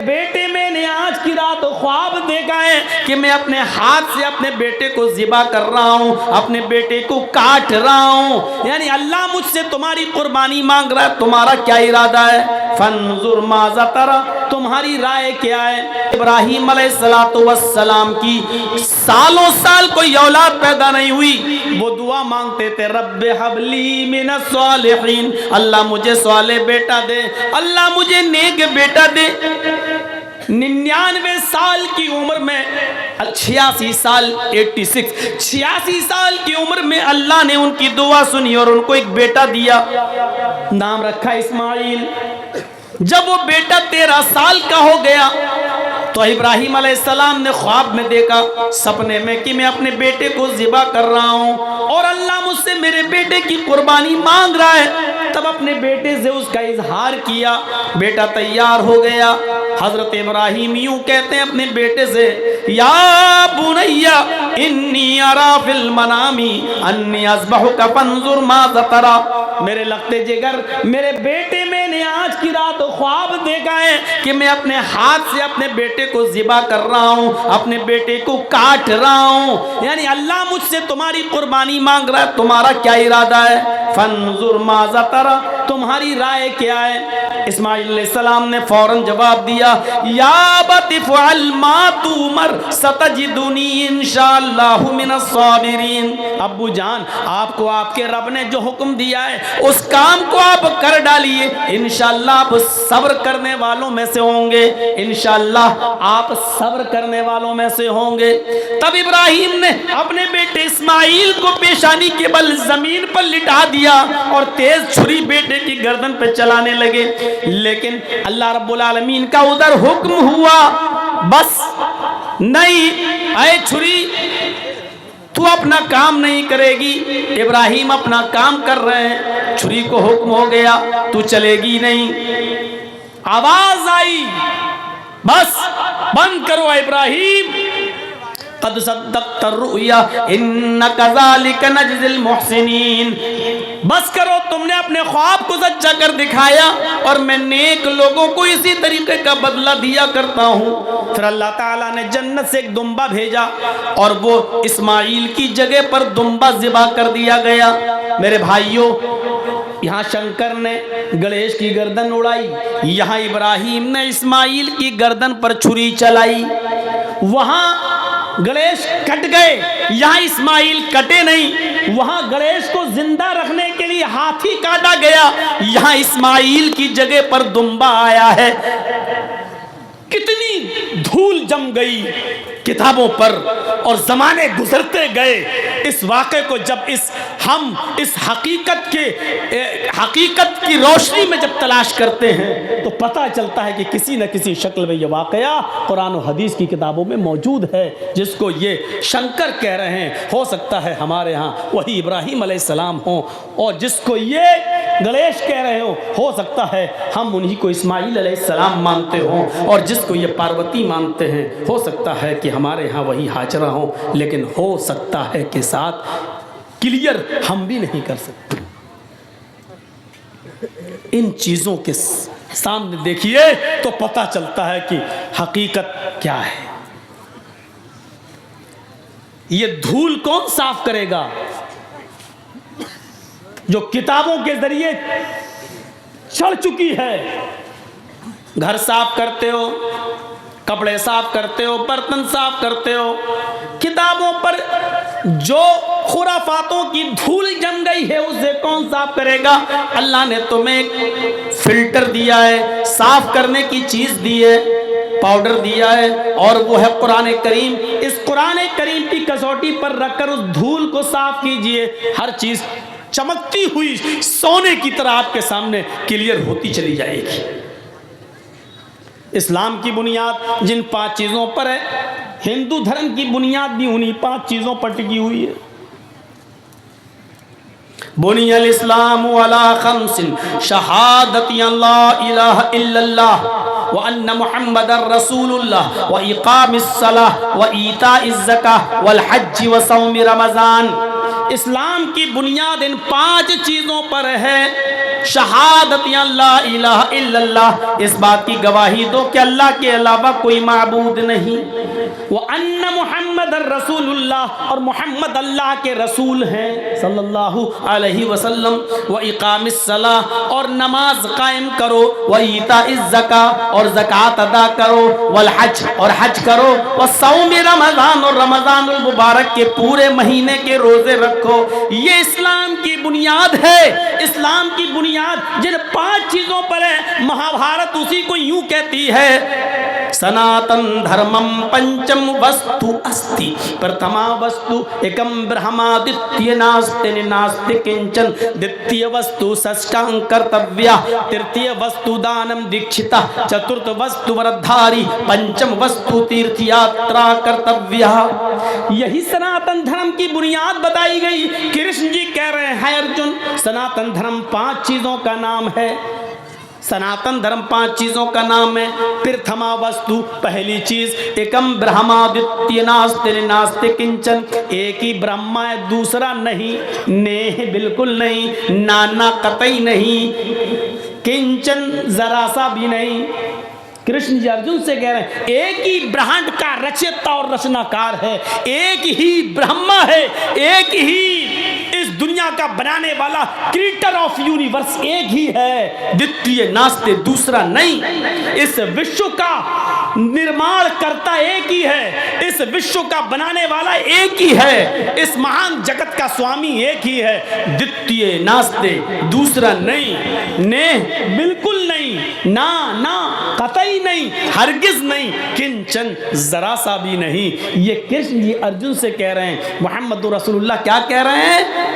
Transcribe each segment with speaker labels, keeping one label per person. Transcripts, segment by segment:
Speaker 1: बेटे, मैंने आज की रात ख्वाब देखा है कि मैं अपने हाथ से अपने बेटे को ज़िबा कर रहा हूँ, अपने बेटे को काट रहा हूँ। यानी अल्लाह मुझसे तुम्हारी कुर्बानी मांग रहा है, तुम्हारा क्या इरादा है? फंजुर माज़ा तरा, तुम्हारी राय क्या है? इब्राहीम अलैहिस्सलातु वस्सलाम की सालों साल कोई औलाद पैदा नहीं हुई, वो दुआ मांगते थे, रब्बे हबली मिनस सालिहीन, अल्लाह मुझे सालेह बेटा दे, अल्लाह मुझे नेक बेटा दे। 99 साल की उम्र में 86 साल की उम्र में अल्लाह ने उनकी दुआ सुनी और उनको एक बेटा दिया, नाम रखा इस्माइल। जब वो बेटा 13 साल का हो गया तो इब्राहीम अलैहिस्सलाम ने ख्वाब में देखा, सपने में, कि मैं अपने बेटे को ज़िबा कर रहा हूँ और अल्लाह मुझसे मेरे बेटे की कुर्बानी मांग रहा है। तब अपने बेटे से उसका इजहार किया, बेटा तैयार हो गया। हजरत इब्राहीम यूं कहते हैं अपने बेटे से, या बुनैया इन्नी अरा फिल मनामी अन्नी अज़बहुका फंजुर माज़ा तरा, मेरे लगते जिगर, मेरे बेटे, मैंने आज की रात ख्वाब देखा है कि मैं अपने हाथ से अपने बेटे को ज़िबा कर रहा हूँ, अपने बेटे को काट रहा हूँ। यानी अल्लाह मुझसे तुम्हारी कुर्बानी मांग रहा है, तुम्हारा क्या इरादा है? फंजुर माज़ा तरा, तुम्हारी राय क्या है? इस्माइल अलैहिस्सलाम ने फौरन जवाब दिया, या अबति फ़अल मा तुमर सतजिदुनी इंशाअल्लाहु मिनस साबिरीन। अब्बू जान, आपको आपके रब ने जो हुक्म दिया है उस काम को आप कर डालिए, इंशाअल्लाह आप सब्र करने वालों में से होंगे, इंशाअल्लाह आप सब्र करने वालों में से होंगे। तब इब्राहीम ने अपने बेटे इस्माइल को पेशानी के बल जमीन पर लिटा दिया और तेज छुरी बेटे की गर्दन पे चलाने लगे। लेकिन अल्लाह रब्बुल आलमीन का उधर हुक्म हुआ, बस नहीं, ऐ छुरी तू अपना काम नहीं करेगी। इब्राहीम अपना काम कर रहे हैं, छुरी को हुक्म हो गया तू चलेगी नहीं। आवाज आई, बस बंद करो इब्राहीम, क़द सद्दक़्ता रुया इन्ना कज़ालिका नजज़िल मुहसिनीन। बस करो, तुमने अपने ख्वाब को सच्चा कर दिखाया और मैं नेक लोगों को इसी तरीके का बदला दिया करता हूँ। फिर अल्लाह ताला ने जन्नत से एक दुम्बा भेजा और वो इस्माइल की जगह पर दुम्बा ज़िबा कर दिया गया। मेरे भाइयों, यहाँ शंकर ने गणेश की गर्दन उड़ाई, यहाँ इब्राहीम ने इस्माइल की गर्दन पर छुरी चलाई। वहाँ गणेश कट गए, यहाँ इस्माइल कटे नहीं। वहाँ गणेश को जिंदा रखने के लिए हाथी काटा गया, यहाँ इस्माइल की जगह पर दुम्बा आया है। कितनी धूल जम गई किताबों पर और जमाने गुजरते गए। इस वाक़े को जब हम इस हकीकत की रोशनी में जब तलाश करते हैं तो पता चलता है कि किसी न किसी शक्ल में ये वाक़या कुरान और हदीस की किताबों में मौजूद है। जिसको ये शंकर कह रहे हैं, हो सकता है हमारे यहाँ वही इब्राहीम अलैहिस्सलाम हो, और जिसको ये गणेश कह रहे हो सकता है हम उन्हीं को इस्माइल अलैहिस्सलाम मानते हों, और जिसको ये पार्वती मानते हैं हो सकता है कि हमारे यहाँ वही हाजरा हो। लेकिन हो सकता है के साथ क्लियर हम भी नहीं कर सकते। इन चीज़ों के सामने देखिए तो पता चलता है कि हकीकत क्या है। ये धूल कौन साफ करेगा? जो किताबों के जरिए चढ़ चुकी है। घर साफ करते हो, कपड़े साफ करते हो, बर्तन साफ करते हो, किताबों पर जो खुराफातों की धूल जम गई है उसे कौन साफ करेगा? अल्लाह ने तुम्हें एक फिल्टर दिया है, साफ करने की चीज दी है, पाउडर दिया है, और वो है कुरान करीम। इस कुरान करीम की कसौटी पर रखकर उस धूल को साफ कीजिए, हर चीज चमकती हुई सोने की तरह आपके सामने क्लियर होती चली जाएगी। इस्लाम की बुनियाद जिन 5 चीज़ों पर है, हिंदू धर्म की बुनियाद भी उन्हीं 5 चीज़ों पर टिकी हुई है। बुनियल इस्लाम अला खम्सिन शहादती अल्ला इलाहा इल्लल्लाह व अन्ना मुहम्मदर रसूलुल्लाह व इकामिस सलाह व ईताइज ज़काह वल हज्ज व सौम रमज़ान। इस्लाम की बुनियाद इन 5 चीज़ों पर है। शहादत ला इलाहा इल्लल्लाह, इस बात की गवाही दो कि अल्लाह के अलावा कोई माबूद नहीं, वो अन्ना मुहम्मद रसूलुल्लाह, और मोहम्मद अल्लाह के रसूल हैं सल्लल्लाहु अलैहि वसल्लम, व इकामिस सलाह, और नमाज कायम करो, व ईताइज ज़का, और ज़कात अदा करो, वल हज, और हज करो, व सौम रमज़ान, और रमज़ानुल मुबारक के पूरे महीने के रोजे रखो। ये इस्लाम की बुनियाद है। इस्लाम की बुनियाद जिन 5 चीजों पर है, महाभारत उसी को यूं कहती है, सनातन धर्मम पंचम वस्तु अस्ति, प्रथमा वस्तु एकम ब्रह्मा, द्वितीय नास्ति नास्ति किंचन, द्वितीय वस्तु षष्ठांग कर्तव्या, तृतीय वस्तु दानम दीक्षिता, चतुर्थ वस्तु वरधारी, पंचम वस्तु तीर्थ यात्रा कर्तव्या। यही सनातन धर्म की बुनियाद बताई गई। कृष्ण जी कह रहे हैं अर्जुन, सनातन धर्म 5 चीजों का नाम है। सनातन धर्म 5 चीजों का नाम है। प्रथमा वस्तु, पहली चीज, एकम ब्रह्मा, द्वितीय नास्ति नास्ति किंचन, एक ही ब्रह्मा है, दूसरा नहीं, नेह बिल्कुल नहीं, नाना कतई नहीं, किंचन जरा सा भी नहीं। कृष्ण जी अर्जुन से कह रहे हैं, एक ही ब्रह्मांड का रचयिता और रचनाकार है, एक ही ब्रह्मा है, एक ही इस दुनिया का बनाने वाला, क्रिएटर ऑफ यूनिवर्स एक ही है, द्वितीय नास्ते, दूसरा नहीं। इस विश्व का निर्माण करता एक ही है, इस विश्व का बनाने वाला एक ही है, इस महान जगत का स्वामी एक ही है, द्वितीय नास्ते, दूसरा नहीं, ने बिल्कुल नहीं, ना ना कतई नहीं, हरगिज नहीं, किंचन जरा सा भी नहीं। ये कृष्ण जी अर्जुन से कह रहे हैं। मोहम्मद रसूलुल्लाह क्या कह रहे हैं?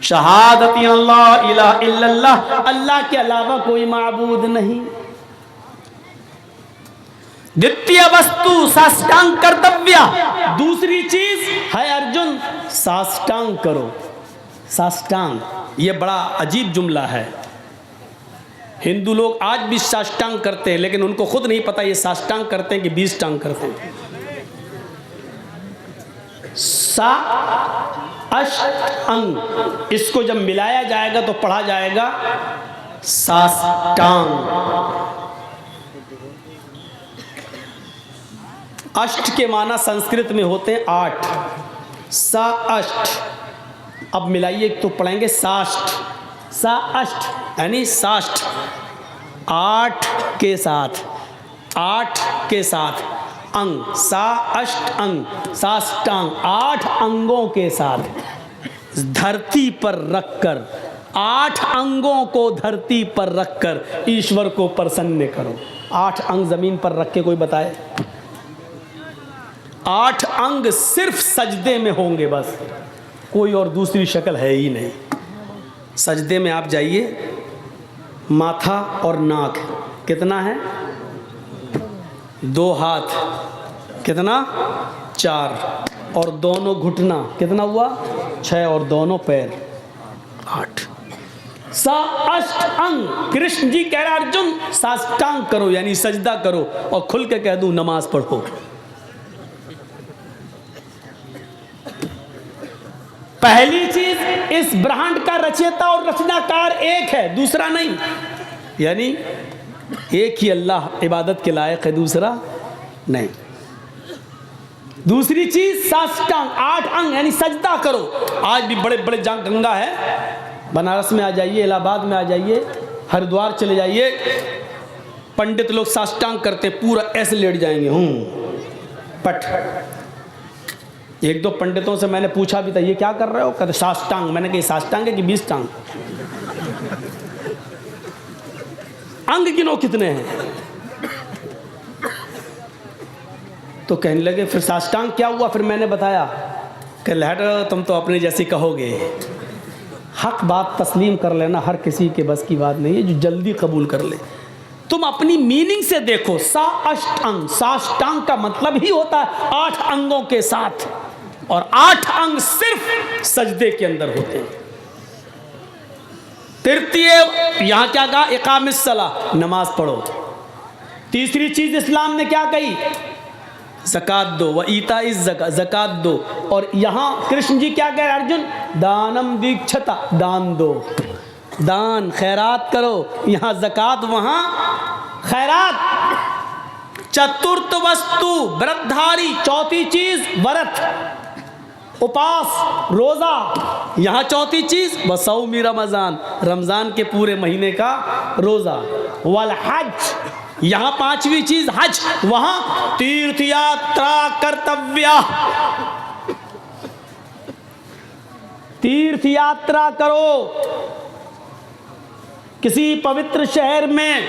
Speaker 1: शहादत अल्लाह इलाहा इल्लल्लाह, अल्लाह के अलावा कोई माबूद नहीं। द्वितीय वस्तु साष्टांग कर्तव्य, दूसरी चीज है अर्जुन, साष्टांग करो। साष्टांग, ये बड़ा अजीब जुमला है। हिंदू लोग आज भी साष्टांग करते हैं, लेकिन उनको खुद नहीं पता ये साष्टांग करते हैं कि 20 टांग करते हैं। सा अष्ट अंग, इसको जब मिलाया जाएगा तो पढ़ा जाएगा साष्टांग। अष्ट के माना संस्कृत में होते हैं 8, सा अष्ट। अब मिलाइए तो पढ़ेंगे साष्ट, सा अष्ट यानी साष्ट, 8 के साथ, 8 के साथ अंग, सा अष्ट अंग, साष्टांग, 8 अंगों के साथ धरती पर रखकर, 8 अंगों को धरती पर रखकर ईश्वर को प्रसन्न करो। 8 अंग जमीन पर रख के कोई बताए? 8 अंग सिर्फ सजदे में होंगे बस, कोई और दूसरी शक्ल है ही नहीं। सजदे में आप जाइए, माथा और नाक कितना है? 2 हाथ कितना? 4, और दोनों घुटना कितना हुआ? 6, और दोनों पैर 8। सा अष्ट अंग। कृष्ण जी कह रहे अर्जुन साष्टांग करो यानी सजदा करो, और खुल के कह दूं नमाज पढ़ो। पहली चीज, इस ब्रह्मांड का रचयिता और रचनाकार एक है, दूसरा नहीं, यानी एक ही अल्लाह इबादत के लायक है, दूसरा नहीं। दूसरी चीज साष्टांग, 8 अंग यानी सजदा करो। आज भी बड़े बड़े जहाँ गंगा है, बनारस में आ जाइए, इलाहाबाद में आ जाइए, हरिद्वार चले जाइए, पंडित लोग साष्टांग करते, पूरा ऐसे लेट जाएंगे, पट। एक 2 पंडितों से मैंने पूछा भी था, ये क्या कर रहे हो? कहते साष्टांग। मैंने कहा साष्टांग है कि 20 टांग? अंग गिनो कितने हैं? तो कहने लगे फिर साष्टांग क्या हुआ? फिर मैंने बताया कि लहर तुम तो अपने जैसी कहोगे। हक बात तस्लीम कर लेना हर किसी के बस की बात नहीं है, जो जल्दी कबूल कर ले। तुम अपनी मीनिंग से देखो, सा अष्ट अंग, साष्टांग का मतलब ही होता है 8 अंगों के साथ, और 8 अंग सिर्फ सजदे के अंदर होते हैं। तृतीय, यहां क्या कहा? इकामिस सलाह, नमाज पढ़ो। तीसरी चीज इस्लाम ने क्या कही? ज़कात दो, व ईता इस ज़कात दो। और यहाँ कृष्ण जी क्या कह रहे हैं अर्जुन, दानम दीक्षता, दान दो, दान खैरात करो। यहाँ ज़कात, वहाँ खैरात। चतुर्थ वस्तु व्रतधारी, चौथी चीज व्रत, उपास, रोजा। यहाँ चौथी चीज बसौमी रमजान, रमजान के पूरे महीने का रोजा। वल हज, यहाँ पांचवी चीज हज, वहां तीर्थ यात्रा कर्तव्य, तीर्थ यात्रा करो किसी पवित्र शहर में।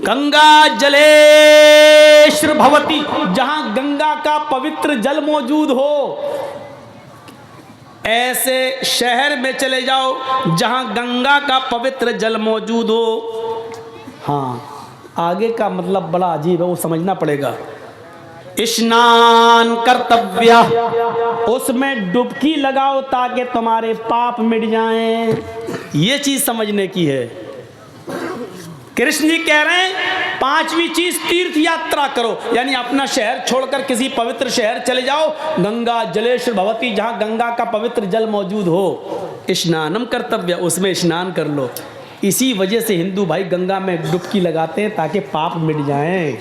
Speaker 1: गंगा जलेश्वर भवती, जहां गंगा का पवित्र जल मौजूद हो, ऐसे शहर में चले जाओ जहां गंगा का पवित्र जल मौजूद हो। हाँ, आगे का मतलब बड़ा अजीब है, वो समझना पड़ेगा। स्नान कर्तव्य, उसमें डुबकी लगाओ ताकि तुम्हारे पाप मिट जाएं। ये चीज समझने की है। कृष्ण जी कह रहे हैं पांचवी चीज तीर्थ यात्रा करो, यानी अपना शहर छोड़कर किसी पवित्र शहर चले जाओ, गंगा जलेश्वर भवती, जहां गंगा का पवित्र जल मौजूद हो। स्नानम कर्तव्य, उसमें स्नान कर लो। इसी वजह से हिंदू भाई गंगा में डुबकी लगाते हैं ताकि पाप मिट जाएं।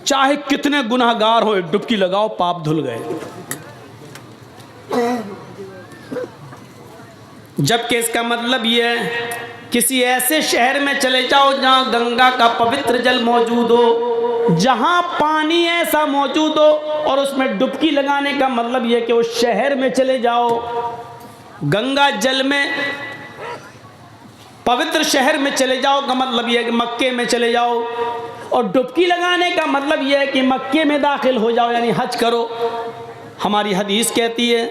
Speaker 1: चाहे कितने गुनाहगार हो, डुबकी लगाओ, पाप धुल गए। जबकि इसका मतलब यह है किसी ऐसे शहर में चले जाओ जहां गंगा का पवित्र जल मौजूद हो, जहां पानी ऐसा मौजूद हो, और उसमें डुबकी लगाने का मतलब यह कि उस शहर में चले जाओ, गंगा जल में पवित्र शहर में चले जाओ का मतलब यह है कि मक्के में चले जाओ, और डुबकी लगाने का मतलब यह है कि मक्के में दाखिल हो जाओ, यानी हज करो। हमारी हदीस कहती है,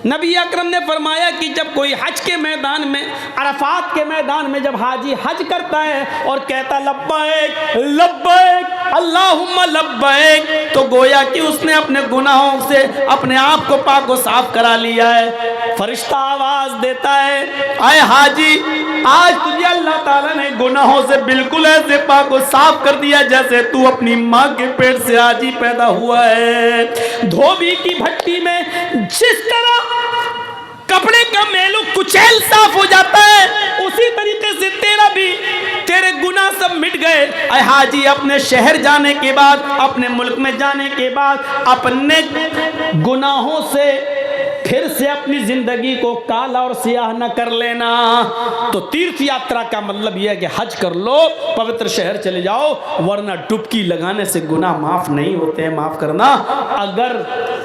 Speaker 1: नबी अकरम ने फरमाया कि जब कोई हज के मैदान में, अरफात के मैदान में जब हाजी हज करता है और कहता लब्बैक लब्बैक अल्लाहुम्मा लब्बैक, तो गोया कि उसने अपने गुनाहों से अपने आप को पाक व साफ करा लिया है। फरिश्ता आवाज देता है, आए हाजी, आज तुझे अल्लाह ताला ने गुनाहों से बिल्कुल ऐसे पाक व साफ कर दिया जैसे तू अपनी माँ के पेट से आज ही पैदा हुआ है। धोबी की भट्टी में जिस तरह कपड़े का मैलू कुचैल साफ हो जाता है, उसी तरीके से तेरा भी, तेरे गुनाह सब मिट गए। अय हाजी, अपने शहर जाने के बाद, अपने मुल्क में जाने के बाद, अपने गुनाहों से फिर से अपनी जिंदगी को काला और सियाह न कर लेना। तो तीर्थ यात्रा का मतलब यह है कि हज कर लो, पवित्र शहर चले जाओ, वरना डुबकी लगाने से गुनाह माफ नहीं होते हैं। माफ करना, अगर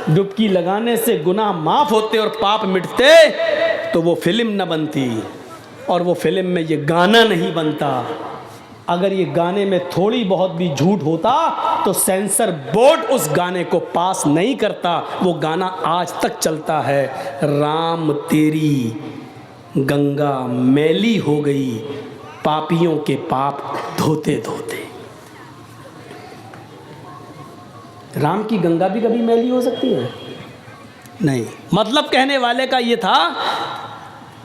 Speaker 1: डुबकी लगाने से गुनाह माफ होते और पाप मिटते तो वो फिल्म न बनती, और वो फिल्म में ये गाना नहीं बनता। अगर ये गाने में थोड़ी बहुत भी झूठ होता तो सेंसर बोर्ड उस गाने को पास नहीं करता। वो गाना आज तक चलता है, राम तेरी गंगा मैली हो गई, पापियों के पाप धोते धोते। राम की गंगा भी कभी मैली हो सकती है? नहीं। मतलब कहने वाले का ये था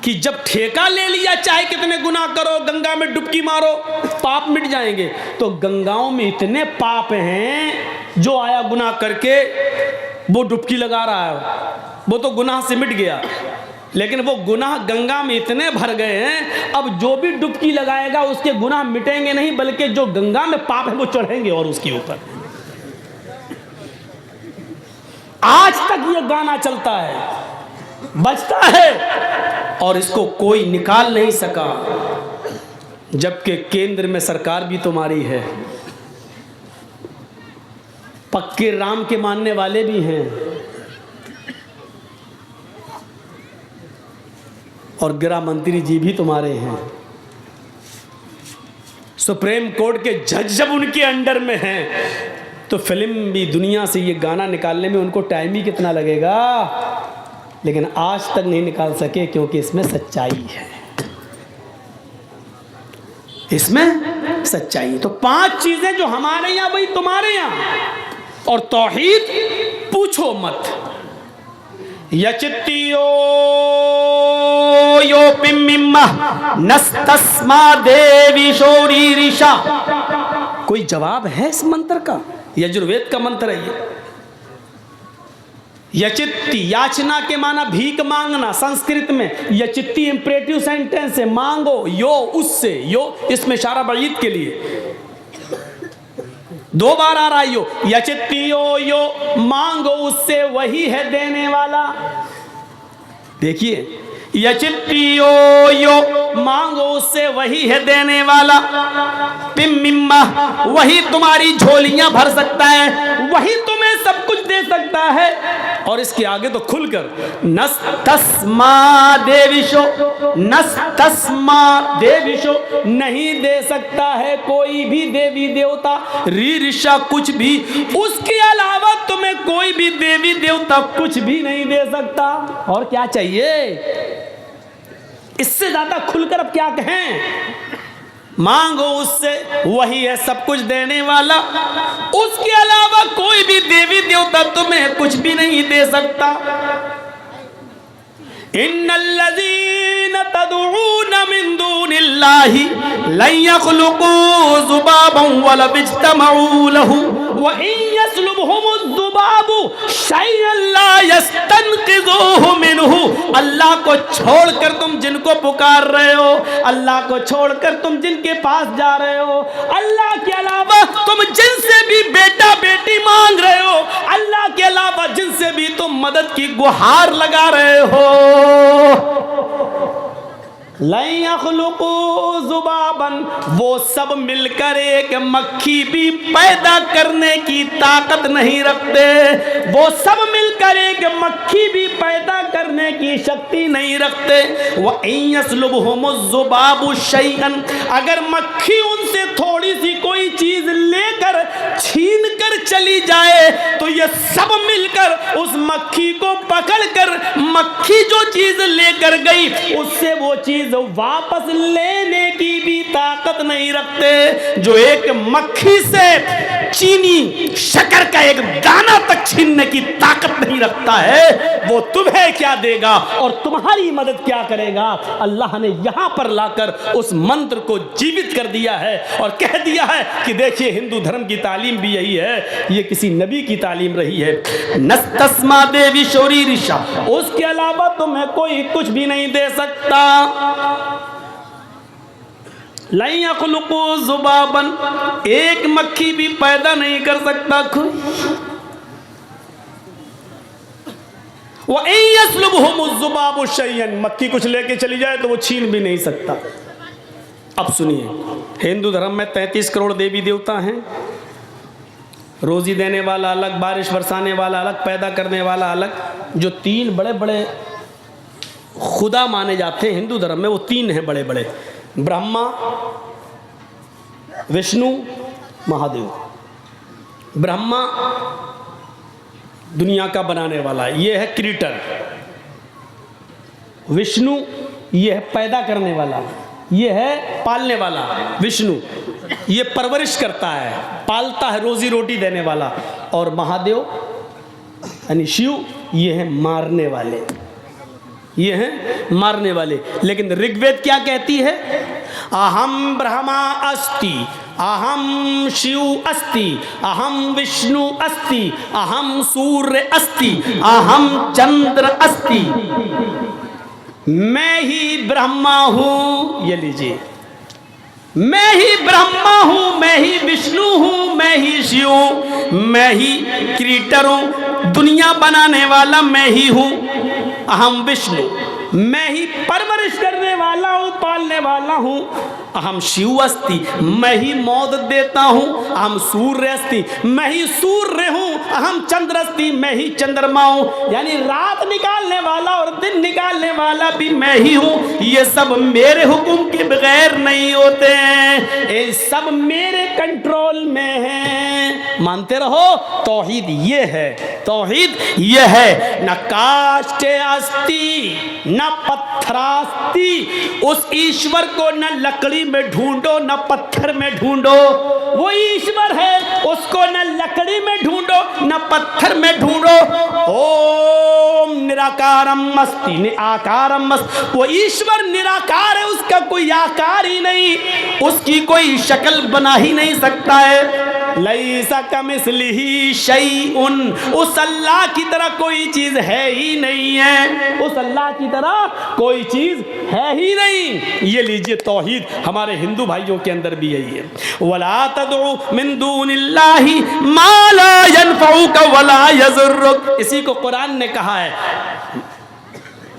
Speaker 1: कि जब ठेका ले लिया, चाहे कितने गुनाह करो, गंगा में डुबकी मारो, पाप मिट जाएंगे। तो गंगाओं में इतने पाप हैं, जो आया गुनाह करके वो डुबकी लगा रहा है, वो तो गुनाह से मिट गया, लेकिन वो गुनाह गंगा में इतने भर गए हैं, अब जो भी डुबकी लगाएगा उसके गुनाह मिटेंगे नहीं, बल्कि जो गंगा में पाप है वो चढ़ेंगे और उसके ऊपर। आज तक ये गाना चलता है, बजता है, और इसको कोई निकाल नहीं सका। जबकि केंद्र में सरकार भी तुम्हारी है, पक्के राम के मानने वाले भी हैं, और गृह मंत्री जी भी तुम्हारे हैं। सुप्रीम कोर्ट के जज जब उनके अंडर में हैं, तो फिल्म भी दुनिया से ये गाना निकालने में उनको टाइम ही कितना लगेगा, लेकिन आज तक नहीं निकाल सके, क्योंकि इसमें सच्चाई है, इसमें सच्चाई। तो 5 चीजें जो हमारे यहाँ वही तुम्हारे यहाँ, और तौहीद पूछो मत। यचित्तियो यो पिम्मिम्मा नस्तस्मा देवी शोरीरिशा, कोई जवाब है इस मंत्र का? यजुर्वेद का मंत्र है ये। यचित्ती, याचना के माना भीख मांगना संस्कृत में। यचित्ती इंपरेटिव सेंटेंस है, मांगो, यो उससे, यो इसमें इशारा बईद के लिए 2 बार आ रहा है यो। यचित्ती यो, मांगो उससे, वही है देने वाला। देखिए, यचित्तियो यो, मांगो उससे, वही है देने वाला। पिम्मिम्मा, वही तुम्हारी झोलियां भर सकता है, वही तुम्हें सब कुछ दे सकता है। और इसके आगे तो खुलकर नस्तस्मा देविशो, नस्तस्मा देविशो, नहीं दे सकता है कोई भी देवी देवता, रीरिषा कुछ भी, उसके अलावा तुम्हें कोई भी देवी देवता कुछ भी नहीं दे सकता। और क्या चाहिए? इससे ज्यादा खुलकर अब क्या कहें? मांगो उससे, वही है सब कुछ देने वाला, उसके अलावा कोई भी देवी देवता तुम्हें कुछ भी नहीं दे सकता। इन्नल्लज़ीना तदऊना मिन दूनिल्लाहि लन यख़्लुक़ू ज़ुबाबन वला इज्तमऊ लहू व इन यस्लुबहुमुज़्ज़ुबाबु शयअन ला यस्तनक़िज़ूहु मिनहु। अल्लाह को छोड़कर तुम जिनको पुकार रहे हो, अल्लाह को छोड़कर तुम जिनके पास जा रहे हो, अल्लाह के अलावा तुम जिनसे भी बेटा बेटी मांग रहे हो, अल्लाह के अलावा जिनसे भी तुम मदद की गुहार लगा रहे हो, लन यख़्लुक़ू ज़ुबाबन, वो सब मिलकर एक मक्खी भी पैदा करने की ताकत नहीं रखते, वो सब मिलकर एक मक्खी भी पैदा करने की शक्ति नहीं रखते। व इन यस्लुबहुमुज़्ज़ुबाबु शैअन, अगर मक्खी उनसे थोड़ी सी कोई चीज लेकर छीन कर चली जाए तो ये सब मिलकर उस मक्खी को पकड़कर, मक्खी जो चीज लेकर गई उससे वो चीज वापस लेने की भी ताकत नहीं रखते। जो एक मक्खी से चीनी शक्कर का एक दाना तक छीनने की ताकत नहीं रखता है, वो तुम्हें क्या देगा और तुम्हारी मदद क्या करेगा? अल्लाह ने यहां पर लाकर उस मंत्र को जीवित कर दिया है और कह दिया है कि देखिए, हिंदू धर्म की तालीम भी यही है, ये किसी नबी की तालीम रही है। नस्तस्मा देवी शोरी ऋषा, उसके अलावा तुम्हें कोई कुछ भी नहीं दे सकता। लन यख़्लुक़ू ज़ुबाबन, एक मक्खी भी पैदा नहीं कर सकता कोई। व इन यस्लुबहुमुज़्ज़ुबाबु शैअन, मक्खी कुछ लेके चली जाए तो वो छीन भी नहीं सकता। अब सुनिए, हिंदू धर्म में 33 करोड़ देवी देवता हैं। रोजी देने वाला अलग, बारिश बरसाने वाला अलग, पैदा करने वाला अलग। जो 3 बड़े बड़े खुदा माने जाते हैं हिंदू धर्म में, वो 3 हैं बड़े बड़े, ब्रह्मा, विष्णु, महादेव। ब्रह्मा दुनिया का बनाने वाला, ये है क्रिएटर। विष्णु ये है पैदा करने वाला, ये है पालने वाला। विष्णु ये परवरिश करता है, पालता है, रोजी रोटी देने वाला। और महादेव यानी शिव, ये है मारने वाले, ये हैं मारने वाले। लेकिन ऋग्वेद क्या कहती है? अहम ब्रह्मा अस्ति, अहम शिव अस्ति, अहम विष्णु अस्ति, अहम सूर्य अस्ति, अहम चंद्र अस्ति। मैं ही ब्रह्मा हूं, ये लीजिए, मैं ही ब्रह्मा हूं, मैं ही विष्णु हूं, मैं ही शिव हूं, मैं ही क्रिएटर हूं, दुनिया बनाने वाला मैं ही हूं। अहम विष्णु, मैं ही परवरिश करने वाला हूं, पालने वाला हूं। अहम शिव अस्ति, मैं ही मौत देता हूं। अहम सूर्य अस्ति, मैं ही सूर्य हूं। अहम चंद्र अस्ति, मैं ही चंद्रमा हूं। यानी रात निकालने वाला और दिन निकालने वाला भी मैं ही हूं। ये सब मेरे हुक्म के बगैर नहीं होते हैं, ये सब मेरे कंट्रोल में है। मानते रहो, तौहीद ये है, तौहीद ये है। न काष्ठे अस्ति न पत्थरास्ति, उस ईश्वर को न लकड़ी में ढूंढो न पत्थर में ढूंढो। वो ईश्वर है, उसको न लकड़ी में ढूंढो न पत्थर में ढूंढो। ओम निराकारम अस्ति निराकारम अस्ति, वो ईश्वर निराकार है, उसका कोई आकार ही नहीं। उसकी कोई शक्ल बना ही नहीं सकता है। लैसा कमिस्लिही शैउन, उस अल्लाह की तरह कोई चीज है ही नहीं है, उस अल्लाह की तरह कोई चीज है ही नहीं। ये लीजिए तौहीद हमारे हिंदू भाइयों के अंदर भी यही है। वला तदउ मिन दूनिल्लाहि मा ला यनफउक वला यज़ुरुक, इसी को कुरान ने कहा है,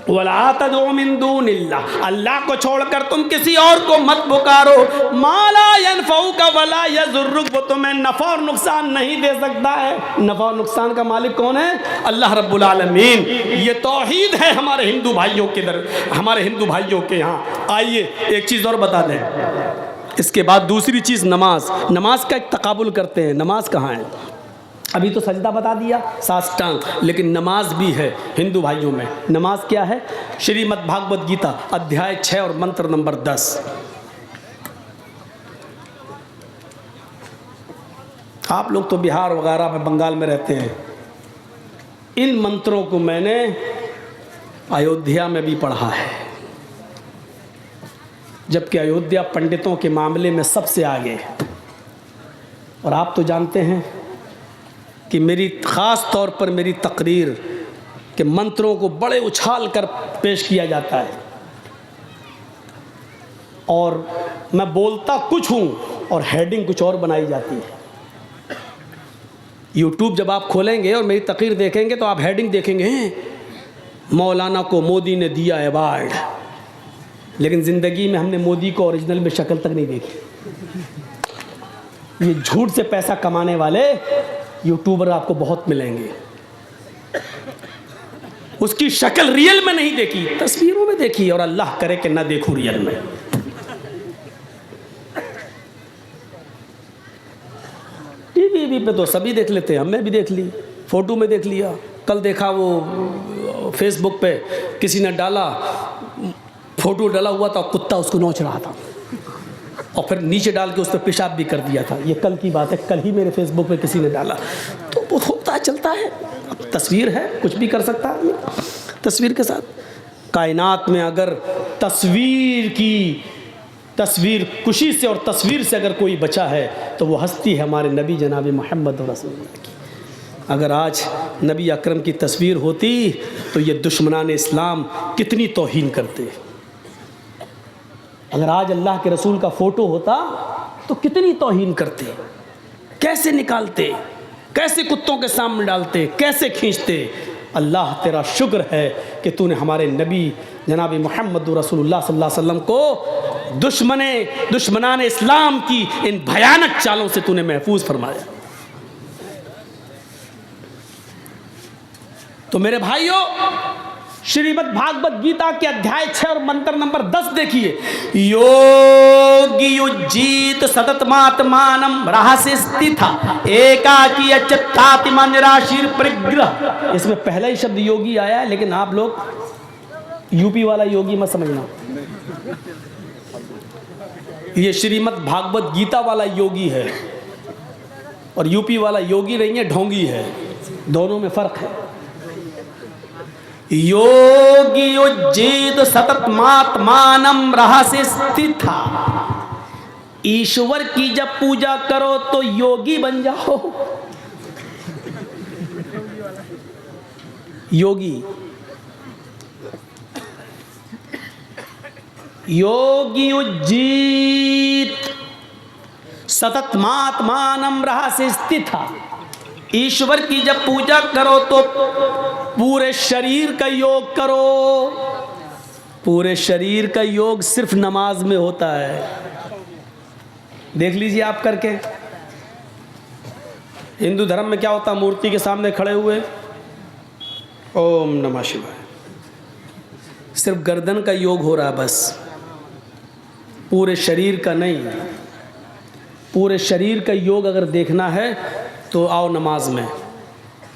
Speaker 1: वला तदउ मिन दूनिल्लाह, अल्लाह को छोड़कर तुम किसी और को मत पुकारो, मा ला यनफउक वला यज़ुरुक, वो तुम्हें नफ़ा और नुकसान नहीं दे सकता है। नफ़ा और नुकसान का मालिक कौन है? अल्लाह रब्बुल आलमीन। ये तौहीद है हमारे हिंदू भाइयों के दर, हमारे हिंदू भाइयों के यहाँ। आइए एक चीज़ और बता दें, इसके बाद दूसरी चीज़ नमाज। नमाज का एक तकाबुल करते हैं, नमाज कहाँ है? अभी तो सजदा बता दिया, साष्टांग, लेकिन नमाज भी है हिंदू भाइयों में। नमाज क्या है? श्रीमद् भागवत गीता अध्याय 6 और मंत्र नंबर 10। आप लोग तो बिहार वगैरह में, बंगाल में रहते हैं। इन मंत्रों को मैंने अयोध्या में भी पढ़ा है, जबकि अयोध्या पंडितों के मामले में सबसे आगे है। और आप तो जानते हैं कि मेरी ख़ास तौर पर मेरी तकरीर के मंत्रों को बड़े उछाल कर पेश किया जाता है, और मैं बोलता कुछ हूँ और हेडिंग कुछ और बनाई जाती है। यूट्यूब जब आप खोलेंगे और मेरी तकरीर देखेंगे तो आप हेडिंग देखेंगे, मौलाना को मोदी ने दिया अवार्ड, लेकिन ज़िंदगी में हमने मोदी को ओरिजिनल में शक्ल तक नहीं देखी। ये झूठ से पैसा कमाने वाले यूट्यूबर आपको बहुत मिलेंगे, उसकी शक्ल रियल में नहीं देखी, तस्वीरों में देखी, और अल्लाह करे कि ना देखूं रियल में। टीवी पे तो सभी देख लेते हैं, हमने भी देख ली, फोटो में देख लिया। कल देखा वो फेसबुक पे किसी ने डाला, फोटो डाला हुआ था, कुत्ता उसको नोच रहा था, और फिर नीचे डाल के उस पर पेशाब भी कर दिया था। ये कल की बात है, कल ही मेरे फेसबुक पे किसी ने डाला। तो वो होता चलता है, अब तस्वीर है, कुछ भी कर सकता है तस्वीर के साथ। कायनात में अगर तस्वीर कुशी से और तस्वीर से अगर कोई बचा है तो वो हस्ती है हमारे नबी जनाब मोहम्मद रसूलुल्लाह की। अगर आज नबी अकरम की तस्वीर होती तो ये दुश्मनान इस्लाम कितनी तौहीन करते। अगर आज अल्लाह के रसूल का फ़ोटो होता तो कितनी तौहीन करते, कैसे निकालते, कैसे कुत्तों के सामने डालते, कैसे खींचते। अल्लाह तेरा शुक्र है कि तूने हमारे नबी जनाब मोहम्मद रसूलुल्लाह सल्लल्लाहु अलैहि वसल्लम को दुश्मनान इस्लाम की इन भयानक चालों से तूने महफूज फरमाया। तो मेरे भाइयों, श्रीमद् भागवत गीता के अध्याय 6 और मंत्र नंबर 10 देखिए। योगी युज्जीत सततमात्मानम रहस्य स्थिता एकाकी अच्युताति मंजराशीर परिग्रह। इसमें पहला ही शब्द योगी आया है, लेकिन आप लोग यूपी वाला योगी मत समझना, ये श्रीमद् भागवत गीता वाला योगी है, और यूपी वाला योगी नहीं है, ढोंगी है। दोनों में फर्क है। योगी युज्जीत सततमात्मानम रहस्य स्थिता, ईश्वर की जब पूजा करो तो योगी बन जाओ। योगी युज्जीत सततमात्मानम रहस्य स्थिता, ईश्वर की जब पूजा करो तो पूरे शरीर का योग करो। पूरे शरीर का योग सिर्फ नमाज में होता है। देख लीजिए आप करके। हिंदू धर्म में क्या होता है? मूर्ति के सामने खड़े हुए ओम नमः शिवाय, सिर्फ गर्दन का योग हो रहा है बस, पूरे शरीर का नहीं। पूरे शरीर का योग अगर देखना है तो आओ नमाज में।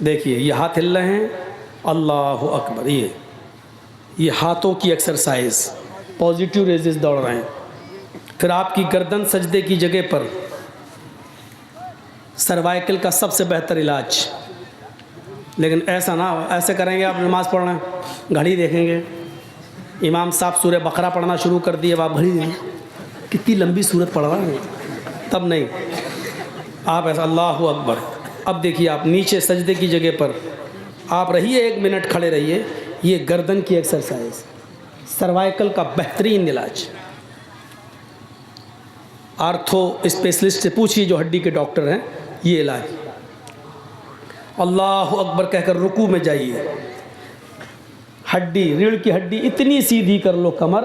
Speaker 1: देखिए ये हाथ हिल रहे हैं, अल्लाह अकबर, ये हाथों की एक्सरसाइज, पॉजिटिव रेजेस दौड़ रहे हैं। फिर आपकी गर्दन सजदे की जगह पर, सर्वाइकल का सबसे बेहतर इलाज। लेकिन ऐसा ना, ऐसे करेंगे आप नमाज़ पढ़ रहे हैं, घड़ी देखेंगे, इमाम साहब सूरह बकरा पढ़ना शुरू कर दिए, आप घड़ी देखें, कितनी लंबी सूरत पढ़ रहा है, तब नहीं। आप ऐसा अल्लाहु अकबर। अब देखिए आप नीचे सजदे की जगह पर आप रहिए, 1 मिनट खड़े रहिए। ये गर्दन की एक्सरसाइज, सर्वाइकल का बेहतरीन इलाज। आर्थो स्पेशलिस्ट से पूछिए जो हड्डी के डॉक्टर हैं, ये इलाज। अल्लाहु अकबर कहकर रुकू में जाइए। हड्डी, रीढ़ की हड्डी इतनी सीधी कर लो कमर